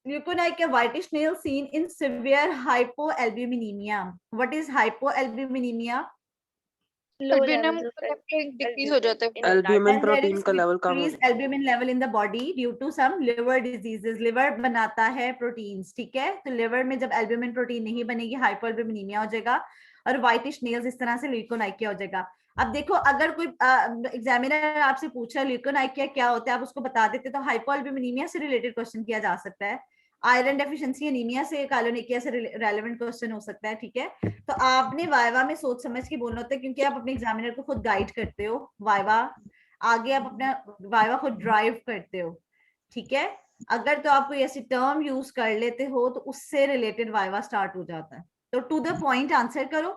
Leukonychia, whitish nail seen in severe hypoalbuminemia. What is hypoalbuminemia? Albumin decrease हो जाता है, एल्ब्यूमिन प्रोटीन का लेवल कम हो Increased albumin level in the body due to some liver diseases. liver बनाता है proteins, ठीक है, तो लिवर में जब एल्ब्यूमिन प्रोटीन नहीं बनेगी हाइपोएल्ब्यूमिनीमिया हो जाएगा और व्हाइटिश नेल्स इस तरह से ल्यूकोनाइकिया हो जाएगा। अब देखो, अगर कोई एग्जामिनर आपसे पूछा ल्यूकोनाइकिया क्या होता है, आप उसको बता देते तो हाइपोएल्ब्यूमिनीमिया से रिलेटेड क्वेश्चन किया जा सकता है, आयरन डेफिशिएंसी एनीमिया से, काइलोनिकिया से रेलेवेंट क्वेश्चन हो सकता है, ठीक है। तो आपने वाइवा में सोच समझ के बोलना होता है, क्योंकि आप अपने एग्जामिनर को खुद गाइड करते हो, वाइवा आगे आप अपना वाइवा खुद ड्राइव करते हो, ठीक है। अगर तो आप कोई ऐसी टर्म यूज कर लेते हो तो उससे रिलेटेड वाइवा स्टार्ट हो जाता है, तो टू द पॉइंट आंसर करो,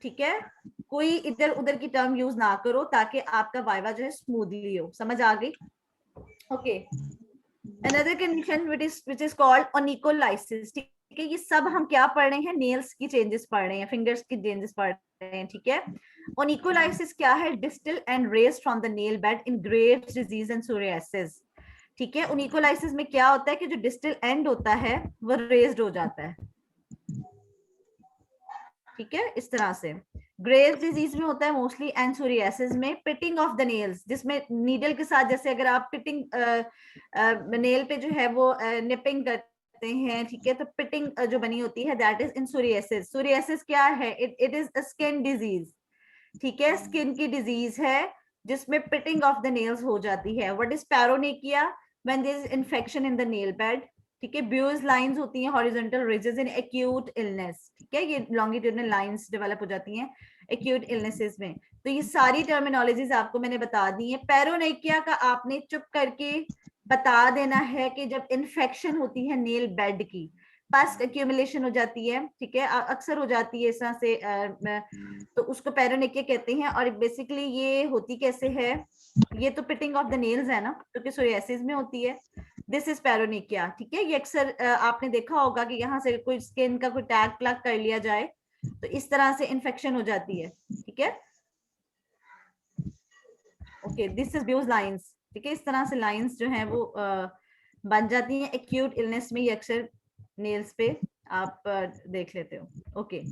ठीक है, कोई इधर उधर की टर्म यूज ना करो ताकि आपका वाइवा जो है स्मूथली हो। समझ आ गई? Okay. Another condition which is called onycholysis, ठीक है, ये सब हम क्या पढ़ रहे हैं, नेल्स की चेंजेस पढ़ रहे हैं, फिंगर्स की चेंजेस पढ़ रहे हैं, ठीक है। ओनिकोलाइसिस क्या है, distal end raised from the nail bed in Graves disease and psoriasis, ठीक है। ओनिकोलाइसिस में क्या होता है कि जो डिस्टल एंड होता है वो रेज्ड हो जाता है, ठीक है, इस तरह से। ग्रेव्स डिजीज में होता है मोस्टली, एंड सोरियासिस में पिटिंग ऑफ द नेल्स, जिसमें नीडल के साथ, जैसे अगर आप पिटिंग नेल पे जो है वो निपिंग करते हैं, ठीक है, तो पिटिंग जो बनी होती है, that is in psoriasis. Psoriasis क्या है, it is a skin disease, ठीक है, स्किन की डिजीज है जिसमें पिटिंग ऑफ द नेल्स हो जाती है। What is paronychia, when there is infection in the nail bed, ठीक है। ब्यूज लाइंस होती हैं, horizontal ridges in acute illness, ठीक है, ये लॉन्गिट्यूडनल लाइंस डेवलप हो जाती हैं एक्यूट इलनेसेस में। तो ये सारी टर्मिनोलॉजीज आपको मैंने बता दी है। पैरोनिकिया का आपने चुप करके बता देना है कि जब इन्फेक्शन होती है नेल बेड की, पस्ट एक्यूमुलेशन हो जाती है, ठीक है, अक्सर हो जाती है इस तरह से, तो उसको पैरोनिकिया कहते हैं। और बेसिकली ये होती कैसे है, ये तो पिटिंग ऑफ द नेल्स है ना, क्योंकि सोरियासिस में होती है। दिस इज पैरोनिकिया, ठीक है। ये अक्सर आपने देखा होगा कि यहाँ से कोई स्किन का कोई टैग प्लग कर लिया जाए तो इस तरह से इन्फेक्शन हो जाती है, ठीक है। Okay, this is views lines, ठीक है, इस तरह से लाइंस जो हैं वो बन जाती हैं एक्यूट इलनेस में, ये अक्सर नेल्स पे आप देख लेते हो। ओके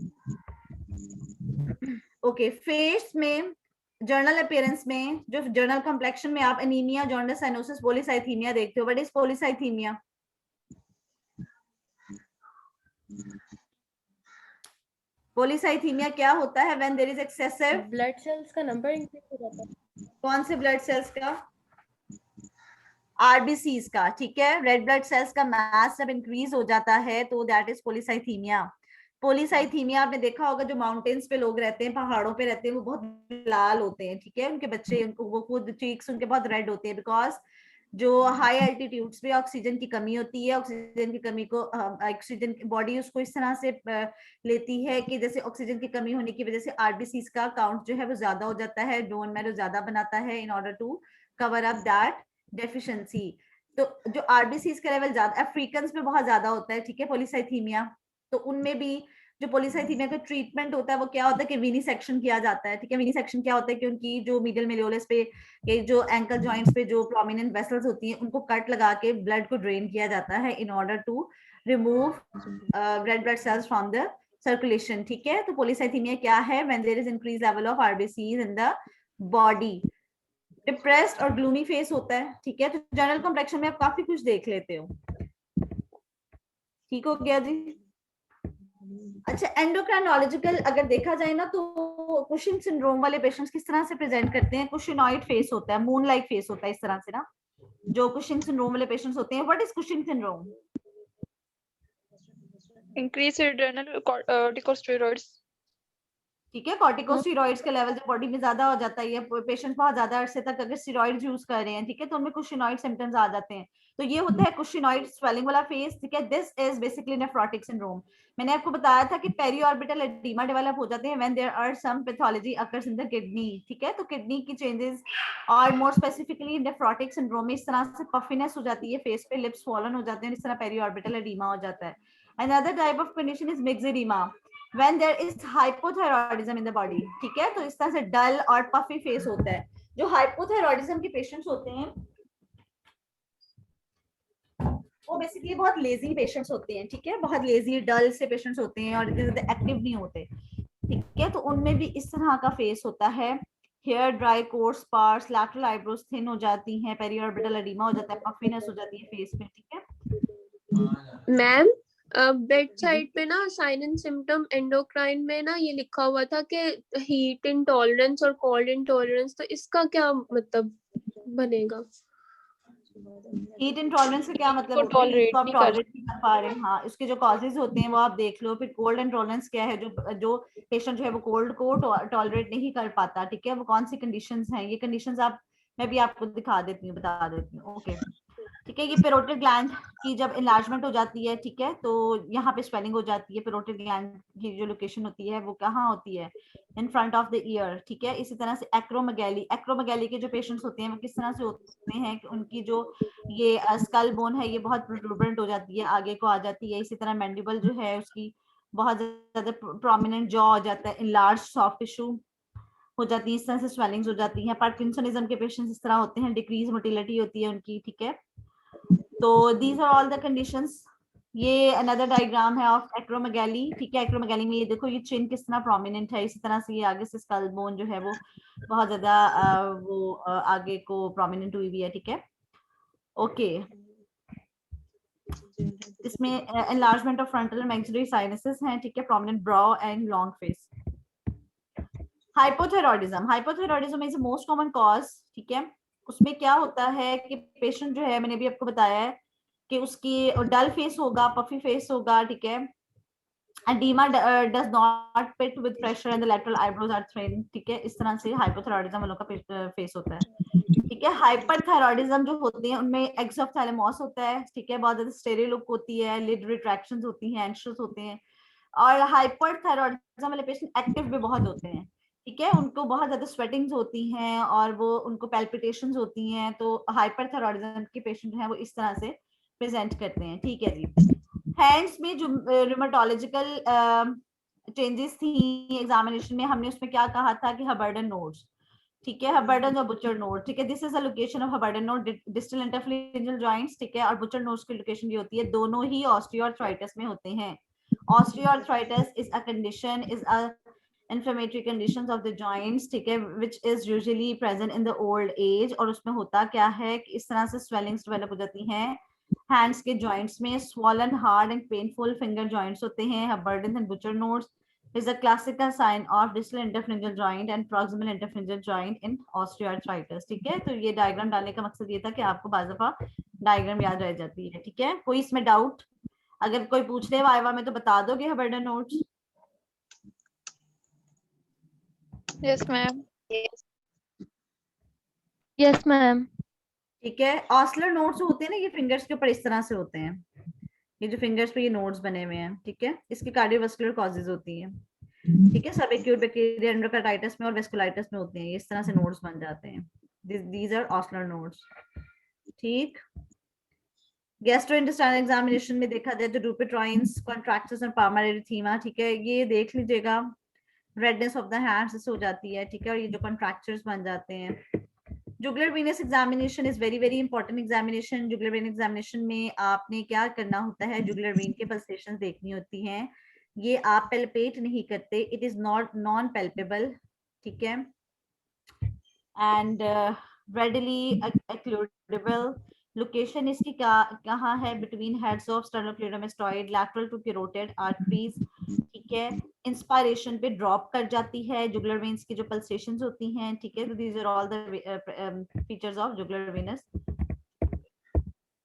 ओके, फेस में, जर्नल अपीयरेंस में, जो जर्नल कॉम्प्लेक्शन में आप एनीमिया, जॉन्डिस, साइनोसिस, पॉलीसाइथीमिया देखते हो। What is polycythaemia? पॉलीसाइथीमिया क्या होता है, when there is excessive blood cells का नंबर इंक्रीज हो जाता है। कौन से ब्लड सेल्स का? आरबीसीज का, ठीक है। रेड ब्लड सेल्स का मास जब इंक्रीज हो जाता है तो दैट इज पॉलीसाइथीमिया। पॉलीसाइथीमिया आपने देखा होगा, जो माउंटेन्स पे लोग रहते हैं, पहाड़ों पे रहते हैं, वो बहुत लाल होते हैं, ठीक है, उनके बच्चे, उनको वो खुद चीक्स उनके बहुत रेड होते हैं, बिकॉज जो हाई एल्टीट्यूड्स पे ऑक्सीजन की कमी होती है, ऑक्सीजन की कमी को ऑक्सीजन बॉडी उसको इस तरह से लेती है कि जैसे ऑक्सीजन की कमी होने की वजह से आरबीसीज का काउंट जो है वो ज्यादा हो जाता है, बोन मैरो ज्यादा बनाता है in order to cover up that deficiency. तो जो आरबीसीज का लेवल ज्यादा अफ्रीकन्स में बहुत ज्यादा होता है, ठीक है, पॉलीसाइथीमिया। तो उनमें भी जो पॉलीसाइथीमिया का ट्रीटमेंट होता है वो क्या होता है कि विनिसेक्शन किया जाता है, ठीक है। विनिसेक्शन क्या होता है कि उनकी जो मीडियल मेलियोलस पे, ये जो एंकल जॉइंट्स पे जो प्रोमिनेंट वेसल्स होती हैं, उनको कट लगा के ब्लड को ड्रेन किया जाता है in order to remove red blood cells from the circulation, ठीक है। तो पॉलीसाइथीमिया क्या है, when there is increase level of RBCs in the body. Depressed और ग्लूमी फेस होता है, ठीक है। तो जनरल कॉम्प्लेक्शन में आप काफी कुछ देख लेते हो, ठीक हो गया जी। अच्छा, एंडोक्राइनोलॉजिकल अगर देखा जाए ना, तो कुशिन सिंड्रोम वाले पेशेंट्स किस तरह से प्रेजेंट करते हैं, कुशिनॉइड फेस होता है, मून लाइक फेस होता है, इस तरह से ना, जो कुशिन सिंड्रोम वाले पेशेंट्स होते हैं। What is Cushing syndrome? Increase adrenal corticosteroids, ठीक है, कॉर्टिकोस्टेरॉइड्स का लेवल जब बॉडी में ज्यादा हो जाता है, पेशेंट बहुत ज्यादा अरसे तक अगर स्टेरॉइड्स यूज कर रहे हैं, ठीक है, तो उनमें कुशिनॉइड सिम्टम्स आ जाते हैं। तो ये होता है कुशिनॉइड स्वेलिंग वाला फेस, ठीक है। This is basically nephrotic syndrome. मैंने आपको बताया था कि पेरिऑर्बिटल एडिमा डेवलप हो जाते हैं when there are some pathology occurs in the kidney, ठीक है। तो किडनी की चेंजेस और मोर स्पेसिफिकली नेफ्रोटिक सिंड्रोम में इस तरह से पफिनेस हो जाती है फेस पे, लिप्स स्वॉलन हो जाते हैं, इस तरह पेरिऑर्बिटल एडिमा हो जाता है। Another type of condition is myxoedema, when there is hypothyroidism in the body, ठीक है। तो इस तरह से डल और पफी फेस होता है। जो हाइपोथायरॉयडिज्म के पेशेंट्स होते हैं वो बेसिकली बहुत लेजी पेशेंट्स होते हैं, ठीक है, बहुत लेजी डल से पेशेंट्स होते हैं और एक्टिव नहीं होते, ठीक है। तो उनमें भी इस तरह का फेस होता है, hair dry, coarse, sparse, lateral eyebrows thin हो जाती हैं, पेरिऑर्बिटल एडिमा हो जाता है, पफीनेस हो जाती है फेस में, ठीक है। मैम बेड साइड पे ना साइन एंड सिम्टम एंडोक्राइन में ना ये लिखा हुआ था कि हीट इंटॉलरेंस और कोल्ड इंटॉलरेंस, तो इसका क्या मतलब बनेगा? हीट इंटॉलरेंस का क्या मतलब होता है? इसको आप टॉलरेट नहीं कर पा रहे हैं, हाँ, इसके जो कॉजेज होते हैं वो आप देख लो। फिर कोल्ड इंटॉलरेंस क्या है, जो पेशेंट जो है वो कोल्ड को टॉलरेट नहीं कर पाता, ठीक है, वो कौन सी कंडीशंस हैं, ये कंडीशंस आप मैं भी आपको दिखा देती हूँ, बता देती हूँ। ओके, ठीक है। ये पेरोटिड ग्लैंड की जब इनलार्जमेंट हो जाती है, ठीक है, तो यहाँ पे स्वेलिंग हो जाती है। पेरोटिड ग्लैंड की जो लोकेशन होती है वो कहाँ होती है? In front of the year, ठीक है। इसी तरह से एक्रोमेगैली के जो पेशेंट्स होते हैं वो किस तरह से होते हैं कि उनकी जो ये स्कल बोन है ये बहुत प्रोट्रूबेंट हो जाती है, आगे को आ जाती है। इसी तरह मैंडिबल जो है उसकी बहुत ज्यादा प्रोमिनेंट जॉ हो जाता है, इनलार्ज सॉफ्ट टिश्यू हो जाती है, इस तरह से स्वेलिंग्स हो जाती हैं। पार्किंसनिज्म के पेशेंट्स इस तरह होते हैं, डिक्रीज मोटिलिटी होती है उनकी, ठीक है। तो these are all the conditions. ये अनदर डायग्राम है ऑफ एक्रोमेगैली, ठीक है। एक्रोमेगैली में ये देखो ये चिन किस तरह प्रोमिनेंट है, इसी तरह से ये आगे से स्कल बोन जो है वो बहुत ज्यादा आगे को प्रोमिनेंट हुई हुई है, ठीक है। ओके, इसमें enlargement of frontal and maxillary sinuses हैं, ठीक है। Prominent bro and long face. Hypothyroidism is most common cause, ठीक है। उसमें क्या होता है कि पेशेंट जो है, मैंने भी आपको बताया है कि उसकी डल फेस होगा, पफी फेस होगा, ठीक है। edema does not pit with pressure and the lateral eyebrows are thin, ठीक है। इस तरह से हाइपोथायरॉयडिज्म वालों का फेस होता है, ठीक है। हाइपरथायरॉयडिज्म जो होते हैं उनमें एक्सोप्थैलेमोस होता है, ठीक है। बहुत ज्यादा स्टेरियो लुक होती है, लिड रिट्रैक्शंस होती हैं, एंशियस होते हैं। और हाइपरथायरॉयडिज्म वाले पेशेंट एक्टिव भी बहुत होते हैं, ठीक है। उनको बहुत ज्यादा स्वेटिंग्स होती हैं और वो उनको पैल्पिटेशंस होती हैं। तो हाइपरथायरॉयडिज्म के पेशेंट जो है वो इस तरह से प्रेजेंट करते हैं, ठीक है जी। हैंड्स में जो रूमेटोलॉजिकल चेंजेस थी एग्जामिनेशन में, हमने उसमें क्या कहा था कि हबर्डन नोड्स, ठीक है। हबर्डन और बुचर नोड, ठीक है। This is a location of Heberden node, distal interphalangeal joints, ठीक है। और बुचर नोड्स की लोकेशन ये होती है, दोनों ही ऑस्टियोआर्थराइटिस में होते हैं। Osteoarthritis is a condition, is a inflammatory conditions of the joints, ठीक है, which is usually present in the old age। और उसमें होता क्या है कि इस तरह से swellings develop हो जाती हैं हैंड्स के जॉइंट्स में। swollen hard and painful finger joints होते हैं। Huberdens and Bucher nodes is a classical sign of distal interphalangeal joint and proximal interphalangeal joint in osteoarthritis, ठीक है। तो ये डायग्राम डालने का मकसद ये था कि आपको बाज़ दफा डायग्राम याद रह जाती है, ठीक है। कोई इसमें डाउट? अगर कोई पूछ ले वाइवा में तो बता दोगे हबर्डन nodes? Yes, ma'am. Yes, ma'am. ठीक है। ऑस्लर नोड्स होते हैं ना, ये फिंगर्स के ऊपर इस तरह से होते हैं, ये जो फिंगर्स पे ये नोड्स बने हुए हैं, ठीक है। इसकी कार्डियोवास्कुलर कॉजेज होती हैं, ठीक है। सब एक्यूट बैक्टीरिया एंडोकार्डाइटिस में और वेस्कुलाइटिस में होते हैं, ये इस तरह से नोड्स बन जाते हैं। दीज आर ऑस्लर नोड्स, ठीक। गैस्ट्रोइंटेस्टाइनल एग्जामिनेशन में देखा जाए तो डुपिट्रॉइंस, कॉन्ट्रैक्टर्स और पाल्मर एरिथीमा, ठीक है, ये देख लीजिएगा। रेडनेस ऑफ द हैंड्स हो जाती है, ठीक है। और ये जो कॉन्ट्रैक्चर्स बन जाते हैं। Jugular venous examination is very very important examination. Jugular vein examination में आपने क्या करना होता है, जुगलर वेन के पल्सेशंस देखनी होती हैं। ये आप पेल्पेट नहीं करते, it is not non palpable, ठीक है। And readily occludable. लोकेशन इसकी कहाँ है? Between heads of sternocleidomastoid, lateral to carotid arteries, ठीक है। इंस्पायरेशन पे ड्रॉप कर जाती है जुगलर वेन्स की जो पल्सेशंस होती हैं, ठीक है। तो these are all the features of jugular venous.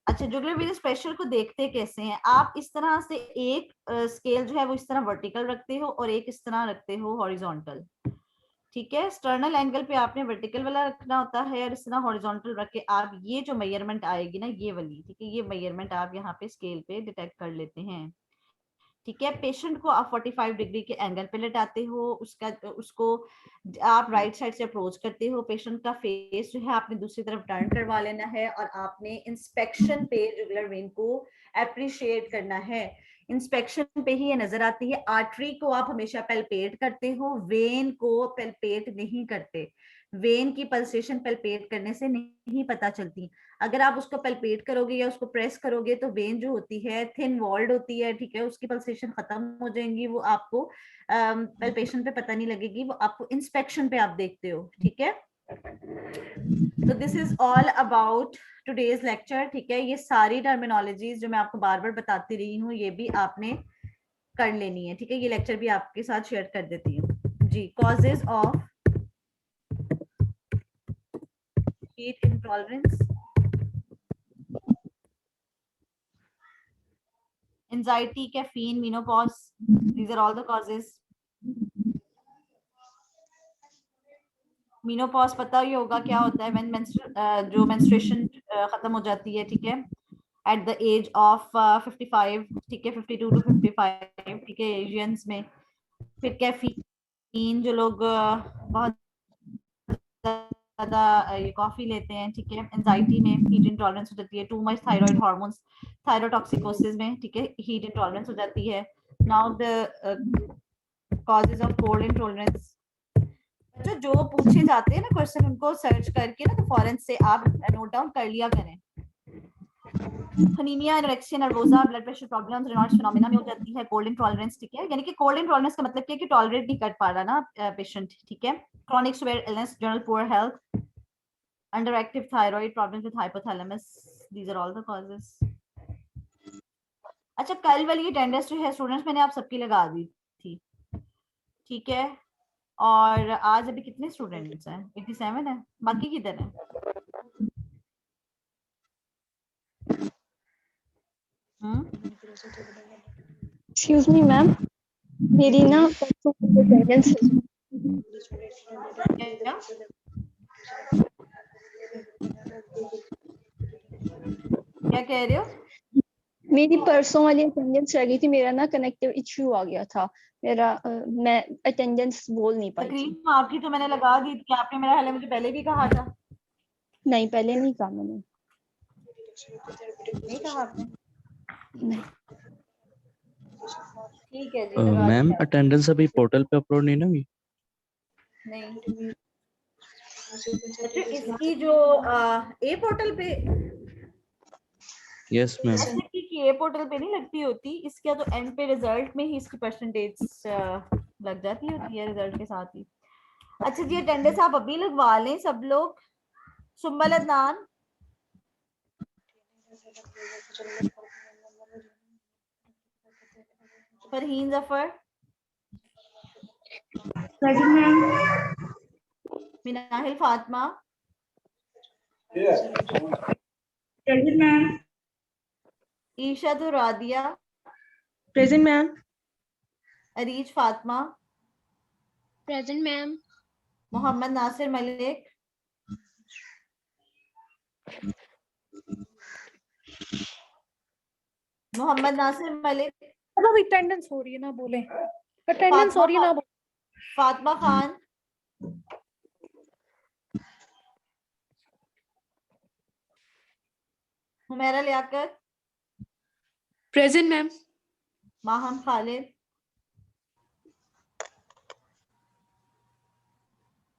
अच्छा, जुगलर वेनस प्रेशर को देखते कैसे हैं आप? इस तरह से एक स्केल जो है वो इस तरह वर्टिकल रखते हो और एक इस तरह रखते हो हॉरिजॉन्टल, ठीक है। स्टर्नल एंगल पे आपने वर्टिकल वाला रखना होता है और इस तरह हॉरिजॉन्टल रख के आप ये जो मेजरमेंट आएगी ना ये वाली, ठीक है, ये मेजरमेंट आप यहाँ पे स्केल पे डिटेक्ट कर लेते हैं, ठीक है। पेशेंट को आप 45 डिग्री के एंगल पे लेटाते हो, उसको आप राइट साइड से अप्रोच करते हो। पेशेंट का फेस जो है आपने दूसरी तरफ टर्न करवा लेना है और आपने इंस्पेक्शन पे जुगलर वेन को अप्रिशिएट करना है। इंस्पेक्शन पे ही ये नजर आती है। आर्टरी को आप हमेशा पेल्पेट करते हो, वेन को पेल्पेट नहीं करते। वेन की पल्सेशन पेल्पेट करने से नहीं पता चलती। अगर आप उसको पेल्पेट करोगे या उसको प्रेस करोगे तो वेन जो होती है थिन वॉल्ड होती है, ठीक है, उसकी पल्सेशन खत्म हो जाएंगी, वो आपको पेल्पेशन पे पता नहीं लगेगी, वो आपको इंस्पेक्शन पे आप देखते हो, ठीक है। तो this is all about today's lecture, ठीक है। ये सारी टर्मिनोलॉजीज जो मैं आपको बार बार बताती रही हूँ ये भी आपने कर लेनी है, ठीक है। ये लेक्चर भी आपके साथ शेयर कर देती हूँ जी। Causes of heat intolerance, anxiety, caffeine, menopause, these are all the causes. Menopause पता ही होगा क्या होता है, व्हेन जो मेंस्ट्रुएशन खत्म हो जाती है, ठीक है, एट द एज ऑफ 55, ठीक है, 52 टू 55, ठीक है, एशियंस में। फिर कैफीन, जो लोग बहुत ज्यादा ये कॉफी लेते हैं, ठीक है, एंजाइटी में हीट इंटॉलरेंस हो जाती है। Too much thyroid hormones, thyrotoxicosis में, ठीक है, हीट इंटॉलरेंस हो जाती है। Now the causes of cold intolerance, जो पूछे जाते हैं ना क्वेश्चन, उनको सर्च करके ना तो फॉरेन से आप नोट डाउन कर लिया करें। Anaemia, anorexia nervosa, blood pressure problems, Reynolds phenomena में हो जाती है। कोल्ड इंटॉलरेंस, ठीक है, यानी कि कोल्ड इंटॉलरेंस का मतलब क्या है कि टॉलरेट नहीं कर पा रहा ना पेशेंट, ठीक है। Chronic severe illness, general poor health, under active thyroid, problems with hypothalamus, these are all the causes. अच्छा, कल वाली अटेंडेंस जो है स्टूडेंट्स, मैंने आप सबकी लगा दी थी, ठीक है, और आज अभी कितने स्टूडेंट्स हैं? 87 है, बाकी किधर है? एक्सक्यूज मी मैम, मेरी ना परसों की अटेंडेंस क्या कह रहे हो? मेरी परसों वाली अटेंडेंस रह गई थी, मेरा ना कनेक्टिव इशू आ गया था, मेरा मैं अटेंडेंस बोल नहीं पाई थी। तकरीबन आपकी तो मैंने लगा दी थी, आपने मेरा ख्याल है मुझे पहले भी कहा था। नहीं, पहले नहीं कहा मैंने। नहीं कहा आपने? नहीं। ठीक है जी, लगा मैम दिया। अटेंडेंस अभी पोर्टल पे अपलोड नहीं ना हुई? नहीं, अच्छा, इसकी जो ए पोर्टल पे, यस मैम। ऐसे की ए पोर्टल पे नहीं लगती होती, इसका तो एंड पे रिजल्ट में ही इसकी परसेंटेज लग जाती होती है रिजल्ट के साथ ही। अच्छा जी, अटेंडेंस आप अभी लगवा लें सब लोग। सुम्बल अदनान, फरहीन जफर, मिनाहिल फातिमा, ईशा तो Radia, present ma'am. Areej Fatima, present ma'am. Mohammad Nasir Malik, Mohammad Nasir Malik, attendance हो रही है ना, बोले अटेंडेंस हो रही है ना। Fatima Khan, Humaira Liaquat, present ma'am. Maham Khalid,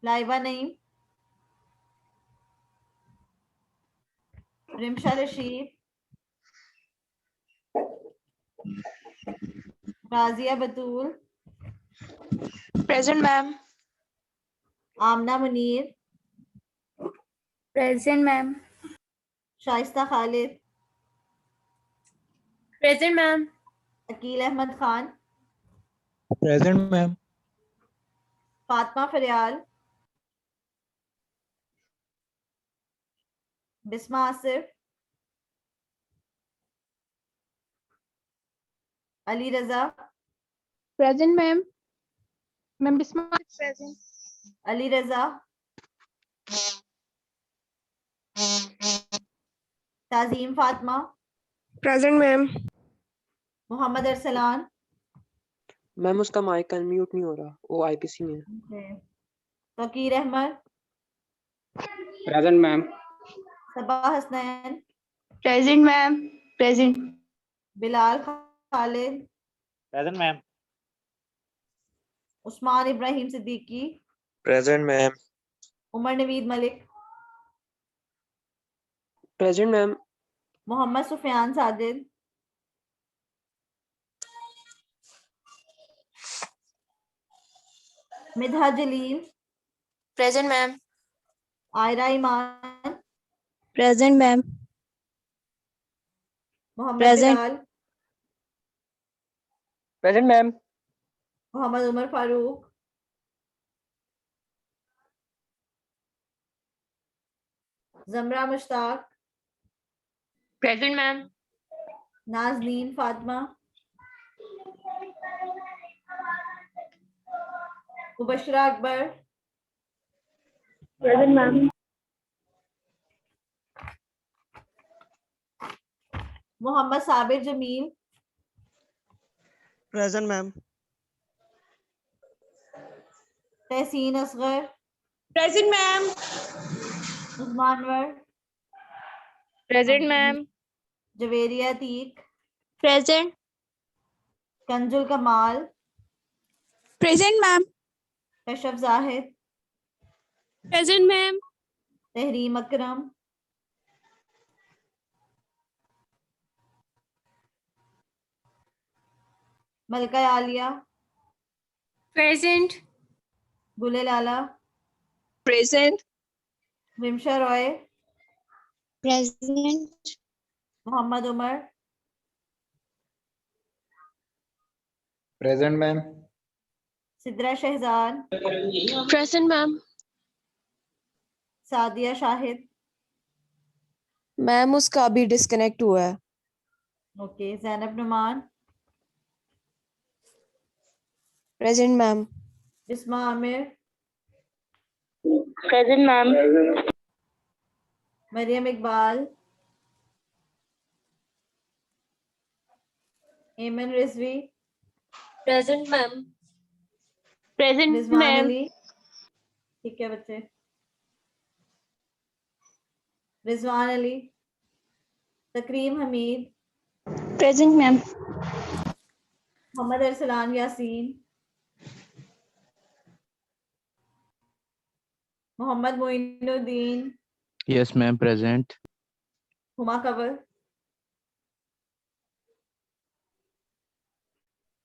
Laiba Naeem, Rimsha Rasheed, Razia Batool, present ma'am. Amna Munir, present ma'am. Shaista Khalid, present ma'am. Aqeel Ahmed Khan, present ma'am. Fatima Faryal, Bisma Asif, Ali Raza, present ma'am. Ma'am Bisma present. Ali Raza, Tazeem Fatima, present ma'am. Mohammad Arsalan, ma'am उसका माइक अनम्यूट नहीं हो रहा, वो आईपीसी में है। Taqeer Ahmed, present ma'am. Saba Hasnain, present ma'am. Present. Bilal Khalid, present ma'am. Usman Ibrahim Siddiqui, present ma'am. Umar Naveed Malik, present ma'am. Mohammad Sufiyan Sadid, Midha Jaleel, present ma'am. Aira Iman, present ma'am. Mohammad present. Bilal, present ma'am. Mohammad Umar Farooq, Zamra Mushtaq, present ma'am. Nazneen Fatima, Mubashra Akbar, present ma'am. Mohammad Sabir Jamil, present ma'am. Tehseen Asghar, present ma'am. Usmanwar, present ma'am. Javeria Teek, Present. Kanzul Kamal, present ma'am. Kashaf Zahid, present ma'am. Tehreem अकरम, मलका Aliya, present. Gule Lala, present. Vimsha Roy, Present. Mohammad Umar, present ma'am. Sidra Shahzan, present ma'am. Sadia Shahid, ma'am उसका भी disconnect हुआ है। Okay, Zainab Noman, present ma'am. Bisma Amir, present ma'am. Maryam Iqbal, Eman Rizvi, present ma'am. Present Rizwan ma'am. Ali, ठीक है बच्चे, Rizwan Ali, Takreem Hameed, present ma'am. Mohammad Arsalan Yasin, Mohammad Moinuddin, yes ma'am present. Huma Kanwal,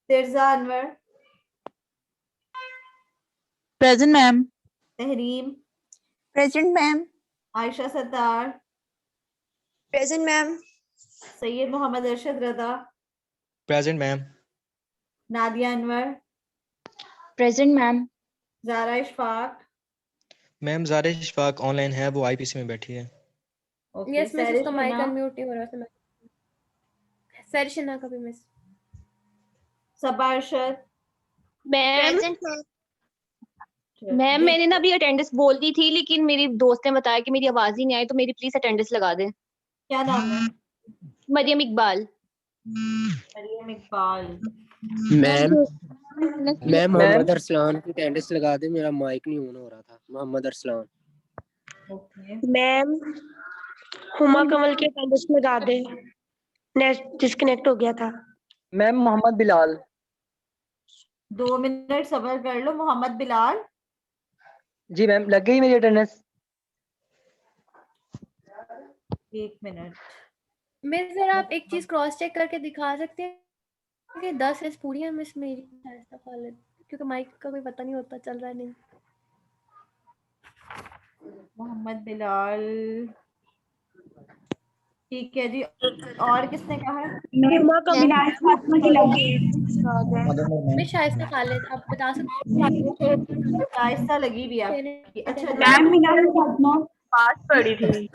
Tirza Anwar, present ma'am. Tehreem, present ma'am. Ayesha Sattar, present ma'am. Syed Mohammad Arshad Raza, present ma'am. Nadia Anwar, present ma'am. Zara Ishfaq, ma'am Zara Ishfaq online है, वो IPC में बैठी है। ओके, यस मिस, उसका माइक सैरिश अनम्यूट नहीं हो रहा था। सरिशना का भी miss. Saba Arshad, ma'am. Ma'am जी, मैंने ना अभी अटेंडेंस बोल दी थी, लेकिन मेरी दोस्त ने बताया कि मेरी आवाज ही नहीं आई, तो मेरी प्लीज अटेंडेंस लगा दें। क्या नाम है? Mariam Iqbal. Mariam Iqbal, ma'am ma'am Mohammad ma'am Arsalan की अटेंडेंस लगा दे, मेरा माइक नहीं ऑन हो रहा था। मोहम्मद अरसलान। ओके, मैम हुमा कमल की अटेंडेंस लगा दे, नेट डिस्कनेक्ट हो गया था। मैम मोहम्मद बिलाल। 2 मिनट सब्र कर लो। मोहम्मद बिलाल, जी मैम लग गई मेरी अटेंडेंस। 1 मिनट। मिस जरा आप एक चीज क्रॉस चेक करके दिखा सकते हैं कि 10 एस पूरी है मिस मेरी शाइस्ता खालिद, क्योंकि माइक का कोई पता नहीं होता, चल रहा है नहीं। मोहम्मद बिलाल, ठीक है जी। और किसने कहा है? हुमा कमल मिस शाइस्ता खालिद, आप बता सकते हैं? शाइस्ता लगी भी आपकी। अच्छा जी, मैम पास पड़ी थी।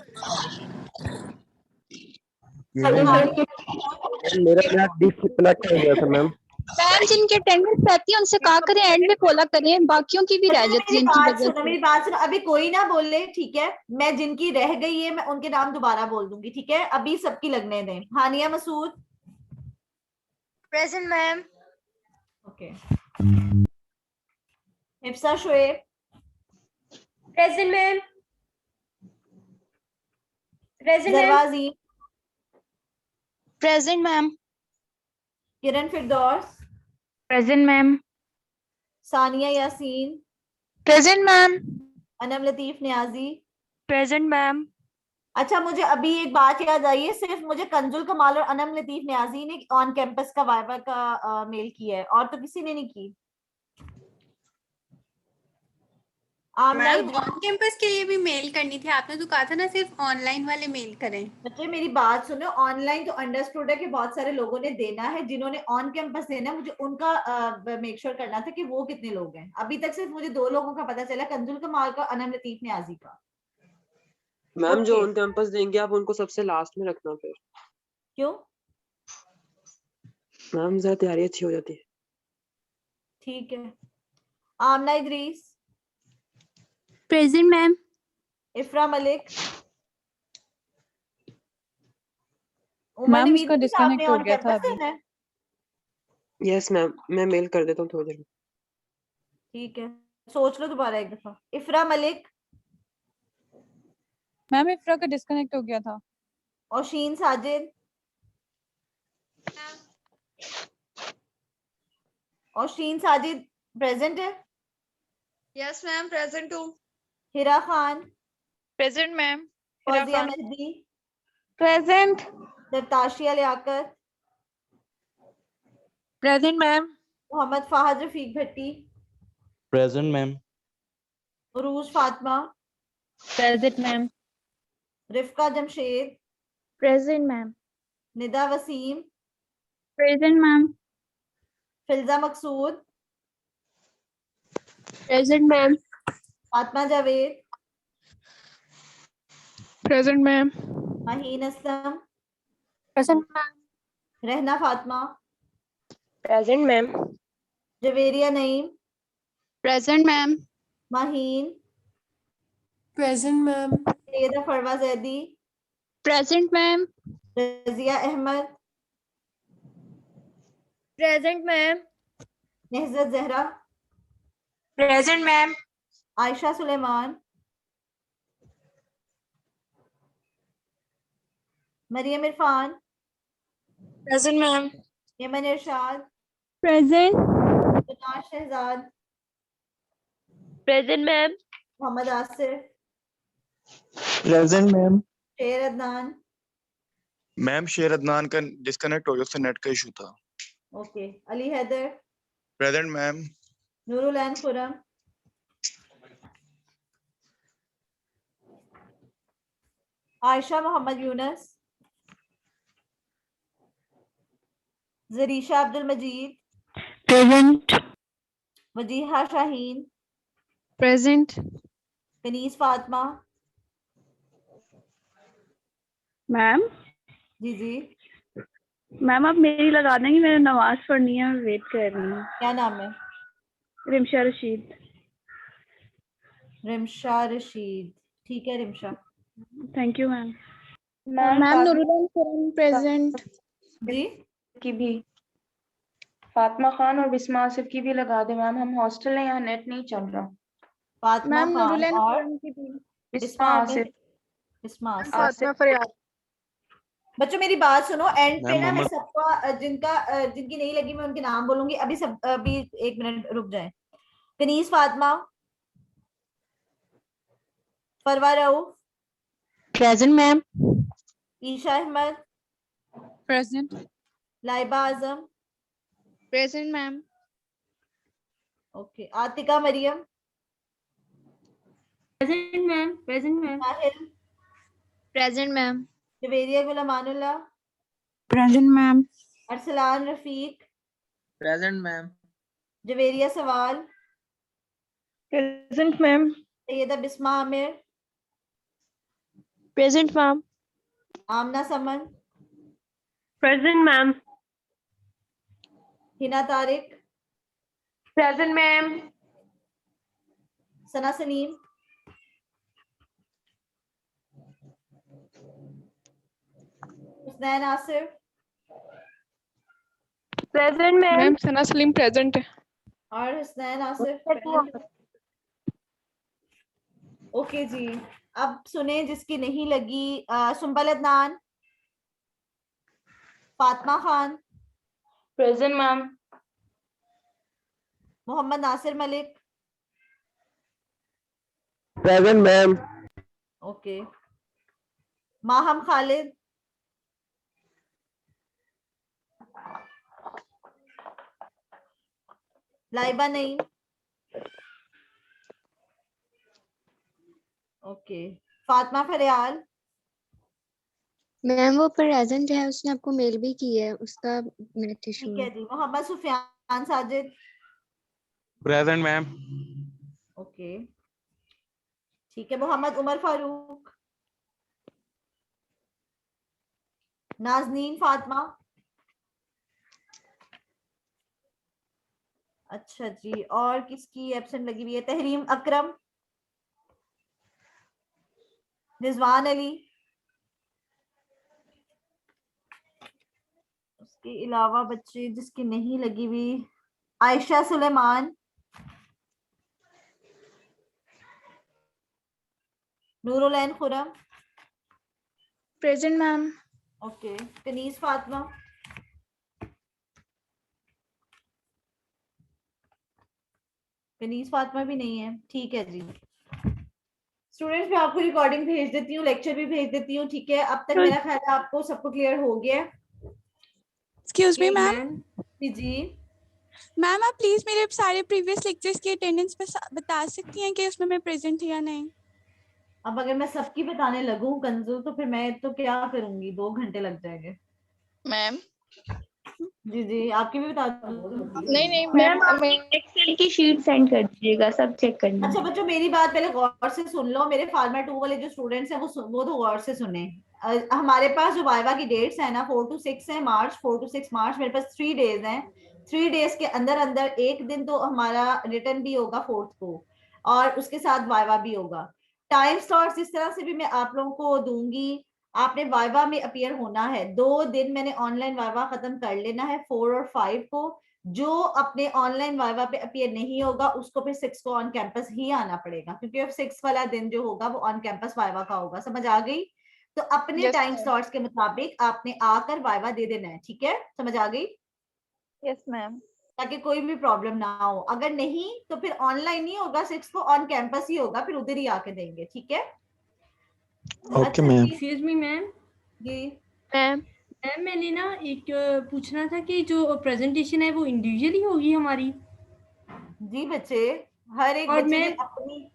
मेरा डिस्कनेक्ट हो गया था मैम। मैम जिनकी अटेंडेंस रहती है उनसे कहा करें एंड में खोला करें, बाकियों की भी रह जाती है इनकी वजह से। मेरी बात सुनो, अभी कोई ना बोले, ठीक है? मैं जिनकी रह गई है मैं उनके नाम दोबारा बोल दूंगी, ठीक है? अभी सबकी लगने दें। Hania Masood, present ma'am. Okay. Hifsa Shoaib, present ma'am. Present ma'am. Zarwaji, present ma'am. Kiran Firdous, present ma'am. Sania Yasin, present ma'am. Anam Latif Niazi. Present ma'am. अच्छा, मुझे अभी एक बात याद आई है, सिर्फ मुझे कंजुल कमाल और अनम लतीफ न्याजी ने ऑन कैंपस का वाइवा का मेल किया है, और तो किसी ने नहीं की। मैम ऑन कैंपस के लिए भी मेल करनी थी, आपने तो कहा था ना सिर्फ ऑनलाइन वाले मेल करें। बच्चे मेरी बात सुनो, ऑनलाइन तो अंडरस्टूड है कि बहुत सारे लोगों ने देना है, जिन्होंने ऑन कैंपस देना है मुझे उनका मेक श्योर करना था कि वो कितने लोग हैं। अभी तक सिर्फ मुझे 2 लोगों का पता चला, कंजुल कमाल का, अनम लतीफ न्याजी का। मैम जो Okay. ऑन कैंपस देंगे आप उनको सबसे लास्ट में रखना फिर। क्यों? मैम जरा तैयारी अच्छी हो जाती है। ठीक है। Amna Idrees, present ma'am. Ifra Malik, Umar ma'am Naveed उसका के सामने डिस्कनेक्ट हो और गया था कैंपस अभी। है। यस मैम, मैं मेल कर देता हूँ थोड़ी देर में। ठीक है, सोच लो दोबारा एक दफा। इफ्रा मलिक, मैम इफ्रा का डिस्कनेक्ट हो गया था। औशीन साजिद, औशीन साजिद प्रेजेंट है। यस मैम प्रेजेंट हूँ। Hira Khan, present ma'am. Hira Fauzia Khan Mehdi, present. Dartashia Liaquat, present ma'am. Mohammad Fahad Rafiq Bhatti, Present, ma'am. Urooj Fatima, present ma'am. Rifqa Jamshed, present ma'am. Nida Waseem, present ma'am. Filza Maqsood, present ma'am. Fatima Javed, present ma'am. Maheen Aslam, present ma'am. Rehna Fatima, present ma'am. Javeria Naeem, present ma'am. Maheen, present ma'am. Syeda फरवा Zaidi, present ma'am. Razia Ahmed, present ma'am. Nuzhat Zahra, present ma'am. Ayesha Suleman, Maryam Irfan, present ma'am. Yaman Irshad, present. Junaz Shahzad, present ma'am. Mohammad Asif, Present, ma'am. शेर Adnan, ma'am शेर अदनान का disconnect हो गया, उससे net का issue था। Okay, Ali Haider, present ma'am. Noorul Ain Khurram, Ayesha Mohammad Younus, Zarisha Abdul Majeed, Present. Wajiha Shaheen, present. Kaneez Fatima, ma'am जी जी, मैम आप मेरी लगा देंगी, मैंने नमाज पढ़नी है, वेट कर रही हूँ। क्या नाम है? रिमशा रशीद। रिमशा रशीद, ठीक है Rimsha. Thank you ma'am. Ma'am Noorul Khurram present. जी की भी फातिमा खान और बिस्मा आसिफ की भी लगा दे मैम, हम हॉस्टल हैं, यहाँ नेट नहीं चल रहा। फातिमा मैम खान नूरुल और खुरम की भी। बिस्मा आसिफ। बिस्मा आसिफ। फातिमा फरियाद। बच्चों मेरी बात सुनो, एंड पे मैम ना मैं मोहम्मद सबका जिनकी नहीं लगी मैं उनके नाम बोलूंगी। अभी एक मिनट रुक जाए। Kaneez Fatima, Farwa Rauf, present ma'am. Esha Ahmed, present. Laiba Azam, present ma'am. Okay, Atika Maryam, present ma'am. Present ma'am. Sahil, present ma'am. Javeria Gulmanullah, present ma'am. Arsalan Rafiq, present ma'am. Javeria Sawal, present ma'am. Syeda Bisma Amir, present ma'am. Amna Saman, present ma'am. Hina Tariq, present ma'am. Sana Saleem, Husnain Asif, present ma'am. Sana Saleem present है। और हुसनैन आसिफ। ओके जी, अब सुने जिसकी नहीं लगी। Sumbal Adnan, Fatima Khan, present ma'am. Mohammad Nasir Malik, present ma'am. Okay, Maham Khalid, Laiba Naeem, okay, Fatima Faryal, ma'am वो present है, उसने आपको मेल भी की है, उसका नेट इशू ठीक है। है जी, Mohammad Sufiyan Sajid, present ma'am. Okay, ठीक है, मोहम्मद उमर फारूक, नाजनीन फातिमा, अच्छा जी, और किसकी एब्सेंट लगी हुई है? तहरीम अकरम, रिजवान अली, उसके अलावा बच्चे जिसकी नहीं लगी हुई, Ayesha Suleman, Noorulain Khurram, present ma'am. Okay, Kaneez Fatima, Kaneez Fatima भी नहीं है, ठीक है जी। स्टूडेंट्स मैं आपको रिकॉर्डिंग भेज देती हूँ, लेक्चर भी भेज देती हूँ, ठीक है। अब तक मेरा ख्याल है आपको सबको क्लियर हो गया है। Excuse me ma'am. जी मैम आप प्लीज मेरे सारे प्रीवियस लेक्चर्स की अटेंडेंस बता सकती हैं कि उसमें मैं प्रेजेंट थी या नहीं? अब अगर मैं सबकी बताने लगूं कंजू तो फिर मैं तो क्या करूंगी, 2 घंटे लग जाएंगे। मैम जी जी आपकी भी बता दूं? नहीं मैम आप एक्सेल की शीट सेंड कर दीजिएगा, सब चेक करना। अच्छा बच्चों मेरी बात पहले गौर से सुन लो, मेरे फार्मा 2 वाले जो स्टूडेंट्स हैं वो तो गौर से सुने। हमारे पास जो वाइवा की डेट्स है ना 4 to 6 है मार्च, 4 to 6 मार्च, मेरे पास 3 डेज हैं। 3 डेज के अंदर अंदर एक दिन तो हमारा रिटर्न भी होगा 4th को, और उसके साथ वाइवा भी होगा। टाइम स्लॉट्स इस तरह से भी मैं आप लोगों को दूंगी। आपने वाइवा में अपीयर होना है, 2 दिन मैंने ऑनलाइन वाइवा खत्म कर लेना है 4 और 5 को। जो अपने ऑनलाइन वाइवा पे अपीयर नहीं होगा उसको फिर 6 को ऑन कैंपस ही आना पड़ेगा, क्योंकि अब 6 वाला दिन जो होगा वो ऑन कैंपस वाइवा का होगा। समझ आ गई? तो अपने Yes, टाइम ma'am. स्लॉट्स के मुताबिक आपने आकर वाइवा दे देना है, ठीक है? समझ आ गई? Yes ma'am. ताकि कोई भी प्रॉब्लम ना हो। अगर नहीं तो फिर ऑनलाइन नहीं होगा, 6 को ऑन कैंपस ही होगा, फिर उधर ही आके देंगे, ठीक है? Okay ma'am. Excuse me ma'am. जी मैम मैम मैंने ना एक पूछना था कि जो प्रेजेंटेशन है वो इंडिविजुअली होगी हमारी? जी बच्चे, हर एक और बच्चे ने मैम अपनी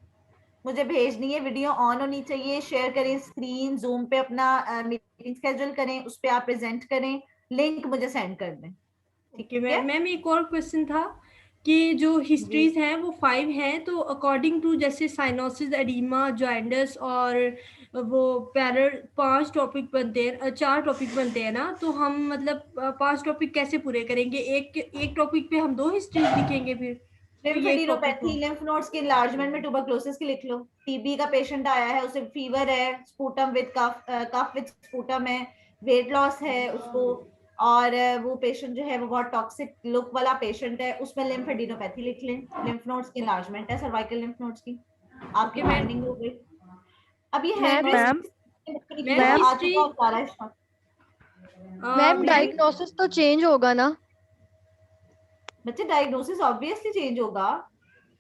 मुझे भेजनी है, वीडियो ऑन होनी चाहिए, शेयर करें स्क्रीन, जूम पे अपना मीटिंग स्केड्यूल करें, उस पे आप प्रेजेंट करें, लिंक मुझे सेंड कर दें, ठीक ओके है? मैम एक और क्वेश्चन था कि जो हिस्ट्रीज हैं वो 5 हैं, तो अकॉर्डिंग टू जैसे साइनोसिस, एडिमा, जॉइंडस और वो पैरल 5 टॉपिक बनते हैं, 4 टॉपिक बनते हैं ना, तो हम मतलब 5 टॉपिक कैसे पूरे करेंगे? एक टॉपिक पे हम 2 हिस्ट्रीज लिखेंगे फिर? लिम्फेडिनोपैथी, लिम्फ नोड्स की एनलार्जमेंट में ट्यूबरकुलोसिस की लिख लो। टीबी का पेशेंट आया है, उसे फीवर है, sputum with cough with sputum है, वेट लॉस है उसको, और वो पेशेंट जो है वो बहुत टॉक्सिक लुक वाला पेशेंट है, उसमें लिम्फेडिनोपैथी लिख लें। लिम्फ नोड्स की एनलार्जमेंट है, सर्वाइकल लिम्फ नोड्स की, आपकी फाइंडिंग हो गई। अब ये है मैम आ चुका है सारा इसका। मैम डायग्नोसिस तो चेंज होगा ना? बच्चे डायग्नोसिस ऑब्वियसली चेंज होगा।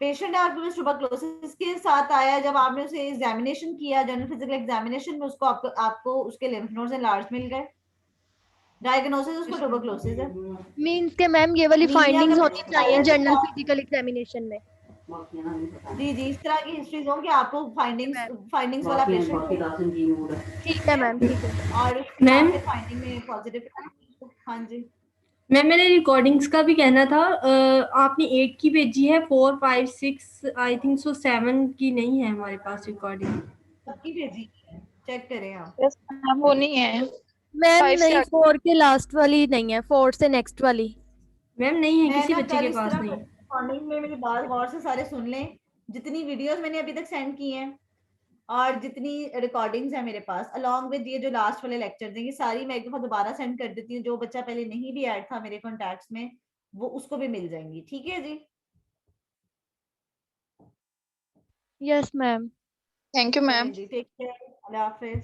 पेशेंट आपके पास ट्यूबरकुलोसिस के साथ आया, जब आपने उसे एग्जामिनेशन किया जनरल फिजिकल एग्जामिनेशन में, उसको आपको उसके लिम्फ नोड्स एनलार्ज मिल गए, डायग्नोसिस उसको ट्यूबरकुलोसिस है। मींस के मैम ये वाली नीलिया फाइंडिंग्स का होनी पेशेंट चाहिए आया जनरल था। फिजिकल एग्जामिनेशन में। जी जी इस तरह की हिस्ट्रीज होंगी, आपको फाइंडिंग्स वाला पेशेंट ठीक है मैम, ठीक है। और मैम आपके फाइंडिंग में पॉजिटिव। हाँ जी मैम मैंने रिकॉर्डिंग्स का भी कहना था। आपने 8 की भेजी है, 4, 5, 6 आई थिंक सो 7 की नहीं है हमारे पास रिकॉर्डिंग। सबकी भेजी है, चेक करें आप। यस मैम वो नहीं है। मैम 5 से नहीं, आगे। 4 के लास्ट वाली नहीं है, 4 से नेक्स्ट वाली। मैम नहीं है, मैं किसी ना बच्चे कल के इस पास तरह नहीं है। रिकॉर्डिंग में मेरी बात गौर से सारे सुन लें, जितनी वीडियोस मैंने अभी तक सेंड की हैं और जितनी रिकॉर्डिंग्स है मेरे पास, अलोंग विद ये जो लास्ट वाले लेक्चर हैं, ये सारी मैं एक दफा दोबारा सेंड कर देती हूँ। जो बच्चा पहले नहीं भी ऐड था मेरे कॉन्टैक्ट्स में वो उसको भी मिल जाएंगी, ठीक है जी? Yes ma'am. Thank you ma'am. जी टेक केयर, अल्लाह हाफिज।